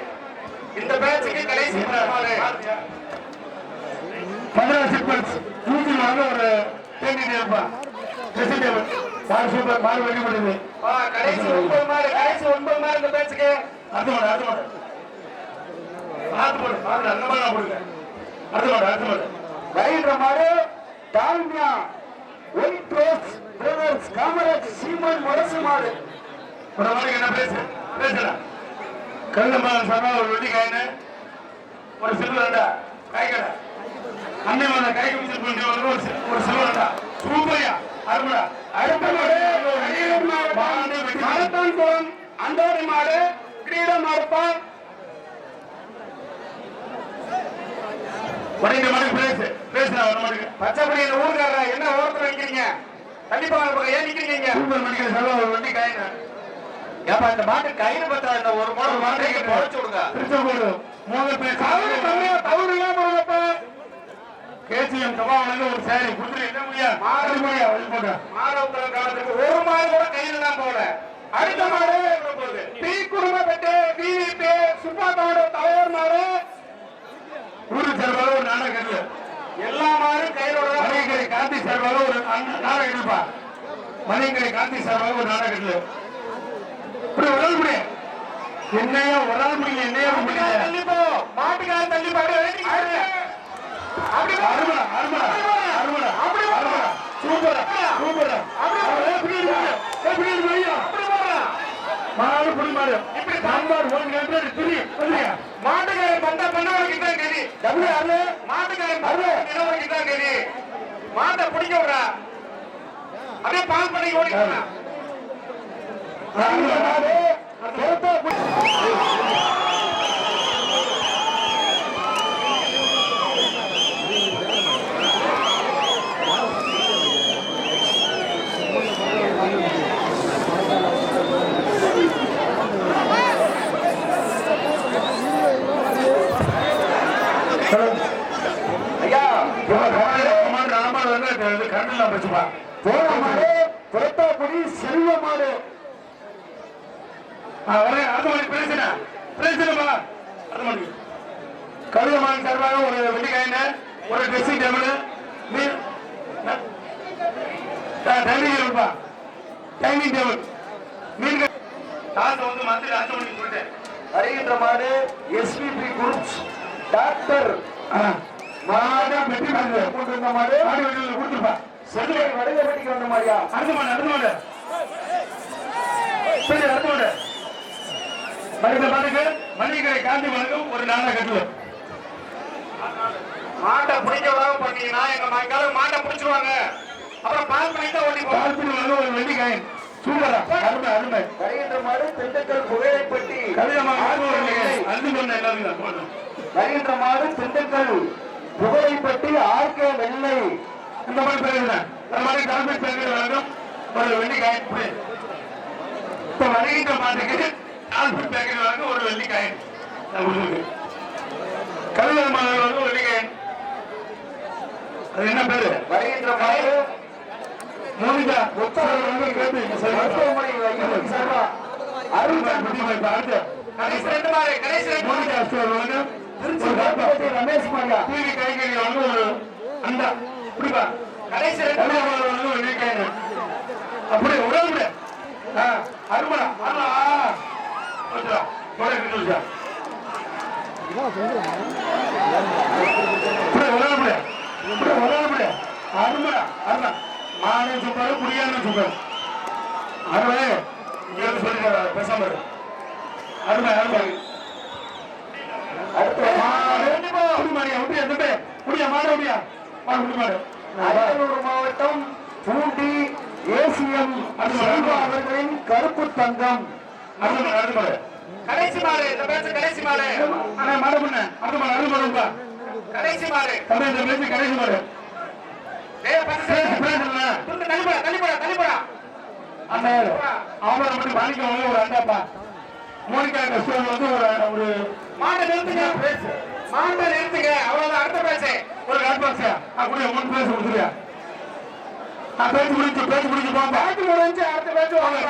இந்த பேட்சுக்கு கடைசி 10 மாடு. 16 சிக்வன்ஸ் தூக்கி வாங்க ஒரு டேபிள் இருப்பா. ட்ரெஸ்ஸிங் டேபிள் மாடு சூப்பர் மாடு வெட்டி பண்ணுது. கடைசி 9 மாடு கடைசி 9 மாடு இந்த பேட்சுக்கு. அடுத்த மாடு பார்த்து போடு பார்த்து அந்த மாதிரி போடுங்க. அடுத்த மாடு வருகின்ற மாடு Dalmia white rose brothers Kamaraj Seeman முரசு மாடு. ஒரு மாதிரி என்ன பேசல கருதம்பாளன் சார்பா ஒரு வெட்டி காயின்னு ஒரு சில்வரண்டா காய்கடை அன்னை மாத கை கமிஷன் பண்ணி ஒரு சில்வரண்டா சூப்பரியா அருமடா. அடுத்த மாடு மரத்தான் குளம் அந்தோடி மாடு கிரீடம் மாடுப்பா. வணிக மாட்டுக்கு பேசுறா ஒரு மாட்டுக்கு பச்சைப்படி இந்த ஊருக்காரா என்ன ஓரத்துல நிக்கிறீங்க? கண்டிப்பா ஏன் நிக்கிறீங்க? சூப்பர் மணிக்கு சார்பா ஒரு வெட்டி காயின்னு ஏப்பா இந்த மாட்டு கயிறு பத்தா இந்த ஒரு மாடு குறைச்சு விடுங்க. திருச்செங்கோடு மோகன் பேச தவறு இல்லாம கேசிஎம் சபாவனுக்கு ஒரு சேரி குதிரை என்ன முடியா வழி போட்ட மாணவர்கள் காலத்துக்கு ஒரு மாடு கூட கையில தான் போல. அடுத்த மாடு டி குடும்ப பெற்று டிவிபி சுப்பாத்தோட தலைவர் மாடு ஊரு சார்பாக ஒரு நாடகம் கட்டல. எல்லா மாடும் கையிலோட மணியங்கரை காந்தி சார்பாக ஒரு நாடகம் எடுப்பா. மணியங்கரை காந்தி சார்பாக ஒரு நாடகம் கட்டல. இப்படி ஒரு ஆள் முடியும் என்னையா ஒரு ஆள் முடியல என்னையா முடியல. தள்ளிப்போ மாட்டுக்கார தள்ளிப்போ அப்படி அருமடா அருமடா அருமடா அப்படி அருமடா சூப்பரா சூப்பரா மாடு புடி மாடு இப்படி நம்பர் 1 நம்பர் 3 வந்துறியா மாட்டுக்காரன் பண்ட பண்ணவனுக்கு தான் கதி. மாட்டுக்காரன் பண்ணவனுக்கு தான் கதி. மாட்டை பிடிக்க விடுறா அப்படியே பால் பண்ணி ஓடிக்கலாம். ஐயா கரெண்ட் வச்சுப்பா போன மாடு புரட்டாக்குடி செல்வ மாடு. அடுத்த மணி பேசுப்பா அடுத்த மணி கருதமான சார்பாக ஒரு வெள்ளிக்காயின ஒரு ட்ரெஸ்ஸிங் டேபிள் டைனிங் டேபிள் மீன்கள் காசு வந்து மந்திரி அடுத்த மணிக்கு சொல்லிட்டேன். வருகின்ற மாடு எஸ்பிபி குரூப்ஸ் டாக்டர் மாடா வெற்றி பண்ணு கொண்டு வந்த மாடு மாடு வெட்டில கொடுத்துப்பா. செல்லை வடிவ வெட்டிக்கு வந்த மாதிரியா. அடுத்த மாடு சரி அடுத்த மாடு மனித மாட்டுக்கு மணிக்கரை காந்தி வழங்கும் ஒரு நாடக கட்டுல மாட்டை பிடிக்க விடாம பண்ணீங்கன்னா எங்க மாட்டை பிடிச்சிருவாங்க. அப்புறம் பால் பண்ணி தான் ஓட்டி போவாங்க. காலத்தில் வழங்கும் ஒரு வெள்ளிக்காயன் சூப்பரா அருமை அருமை. வருகின்ற மாடு திண்டுக்கல் புகையப்பட்டி கவிதமாக அன்பு சொன்ன எல்லாரும் வருகின்ற மாடு திண்டுக்கல் புகையப்பட்டி ஆர்கே வெள்ளை. இந்த மாதிரி பேருந்தேன் அந்த மாதிரி கால்பேட் பேர்கள் வழங்கும் ஒரு வெள்ளிக்காயன். இப்ப வருகின்ற மாட்டுக்கு கால்பேட் பேக்கெட் வழங்கும் ஒரு வெள்ளிக்காயன் கவிதை மாணவர்கள் வந்து வெள்ளிக்காயன். அது என்ன பேரு? வருகின்ற மாடு மோனிகா மருத்துவமனை அருள் அடுத்த கடைசி 2 மாடு கடைசி 2 மோனிகா ஸ்டோர் வந்து மாடியா தூக்கி கை கறி வந்து ஒரு அண்டா குடிப்பா கடைசி ரெண்டு வந்து ஒரு நீக்காங்க அப்படியே உடம்பு அருமடா அருளா கொஞ்சம் முறை கிட்டு அருமடா அருணா மானே சூப்பாரு குடியானு சூப்பாரு அருமை இங்க சொல்லிட்டு பேசாம இரு அருமை அருமை அடுத்த மாடியா விட்டியா தம்பி முடியா மாட முடியா மாடு அரியலூர் மாவட்டம் பூண்டி ஏசிஎம் அவர்களின் கருப்பு தங்கம் அடுத்த கடைசி மாடு இந்த பேச்சு கடைசி மாடு அண்ணா மாட பண்ண அடுத்த மாடு அடுத்த மாடுப்பா கடைசி மாடு தம்பி இந்த பேச்சு கடைசி மாடு ஏய் பசங்க தள்ளிப்படா அண்ணா அவங்கள மட்டும் மாணிக்கம் ஒரு அண்டாப்பா மோனிகா கஸ்டோர் வந்து ஒரு மாட்டை நிறுத்துங்க மாட்டை நிறுத்துங்க அவ்வளவுதான் அடுத்த பேச்சு ஒரு காட் பாக்ஸா அப்படியே 3 பேச கொடுத்துருயா பேச்சு முடிஞ்சு போங்க பேச்சு முடிஞ்சு அடுத்த பேச்சு வாங்க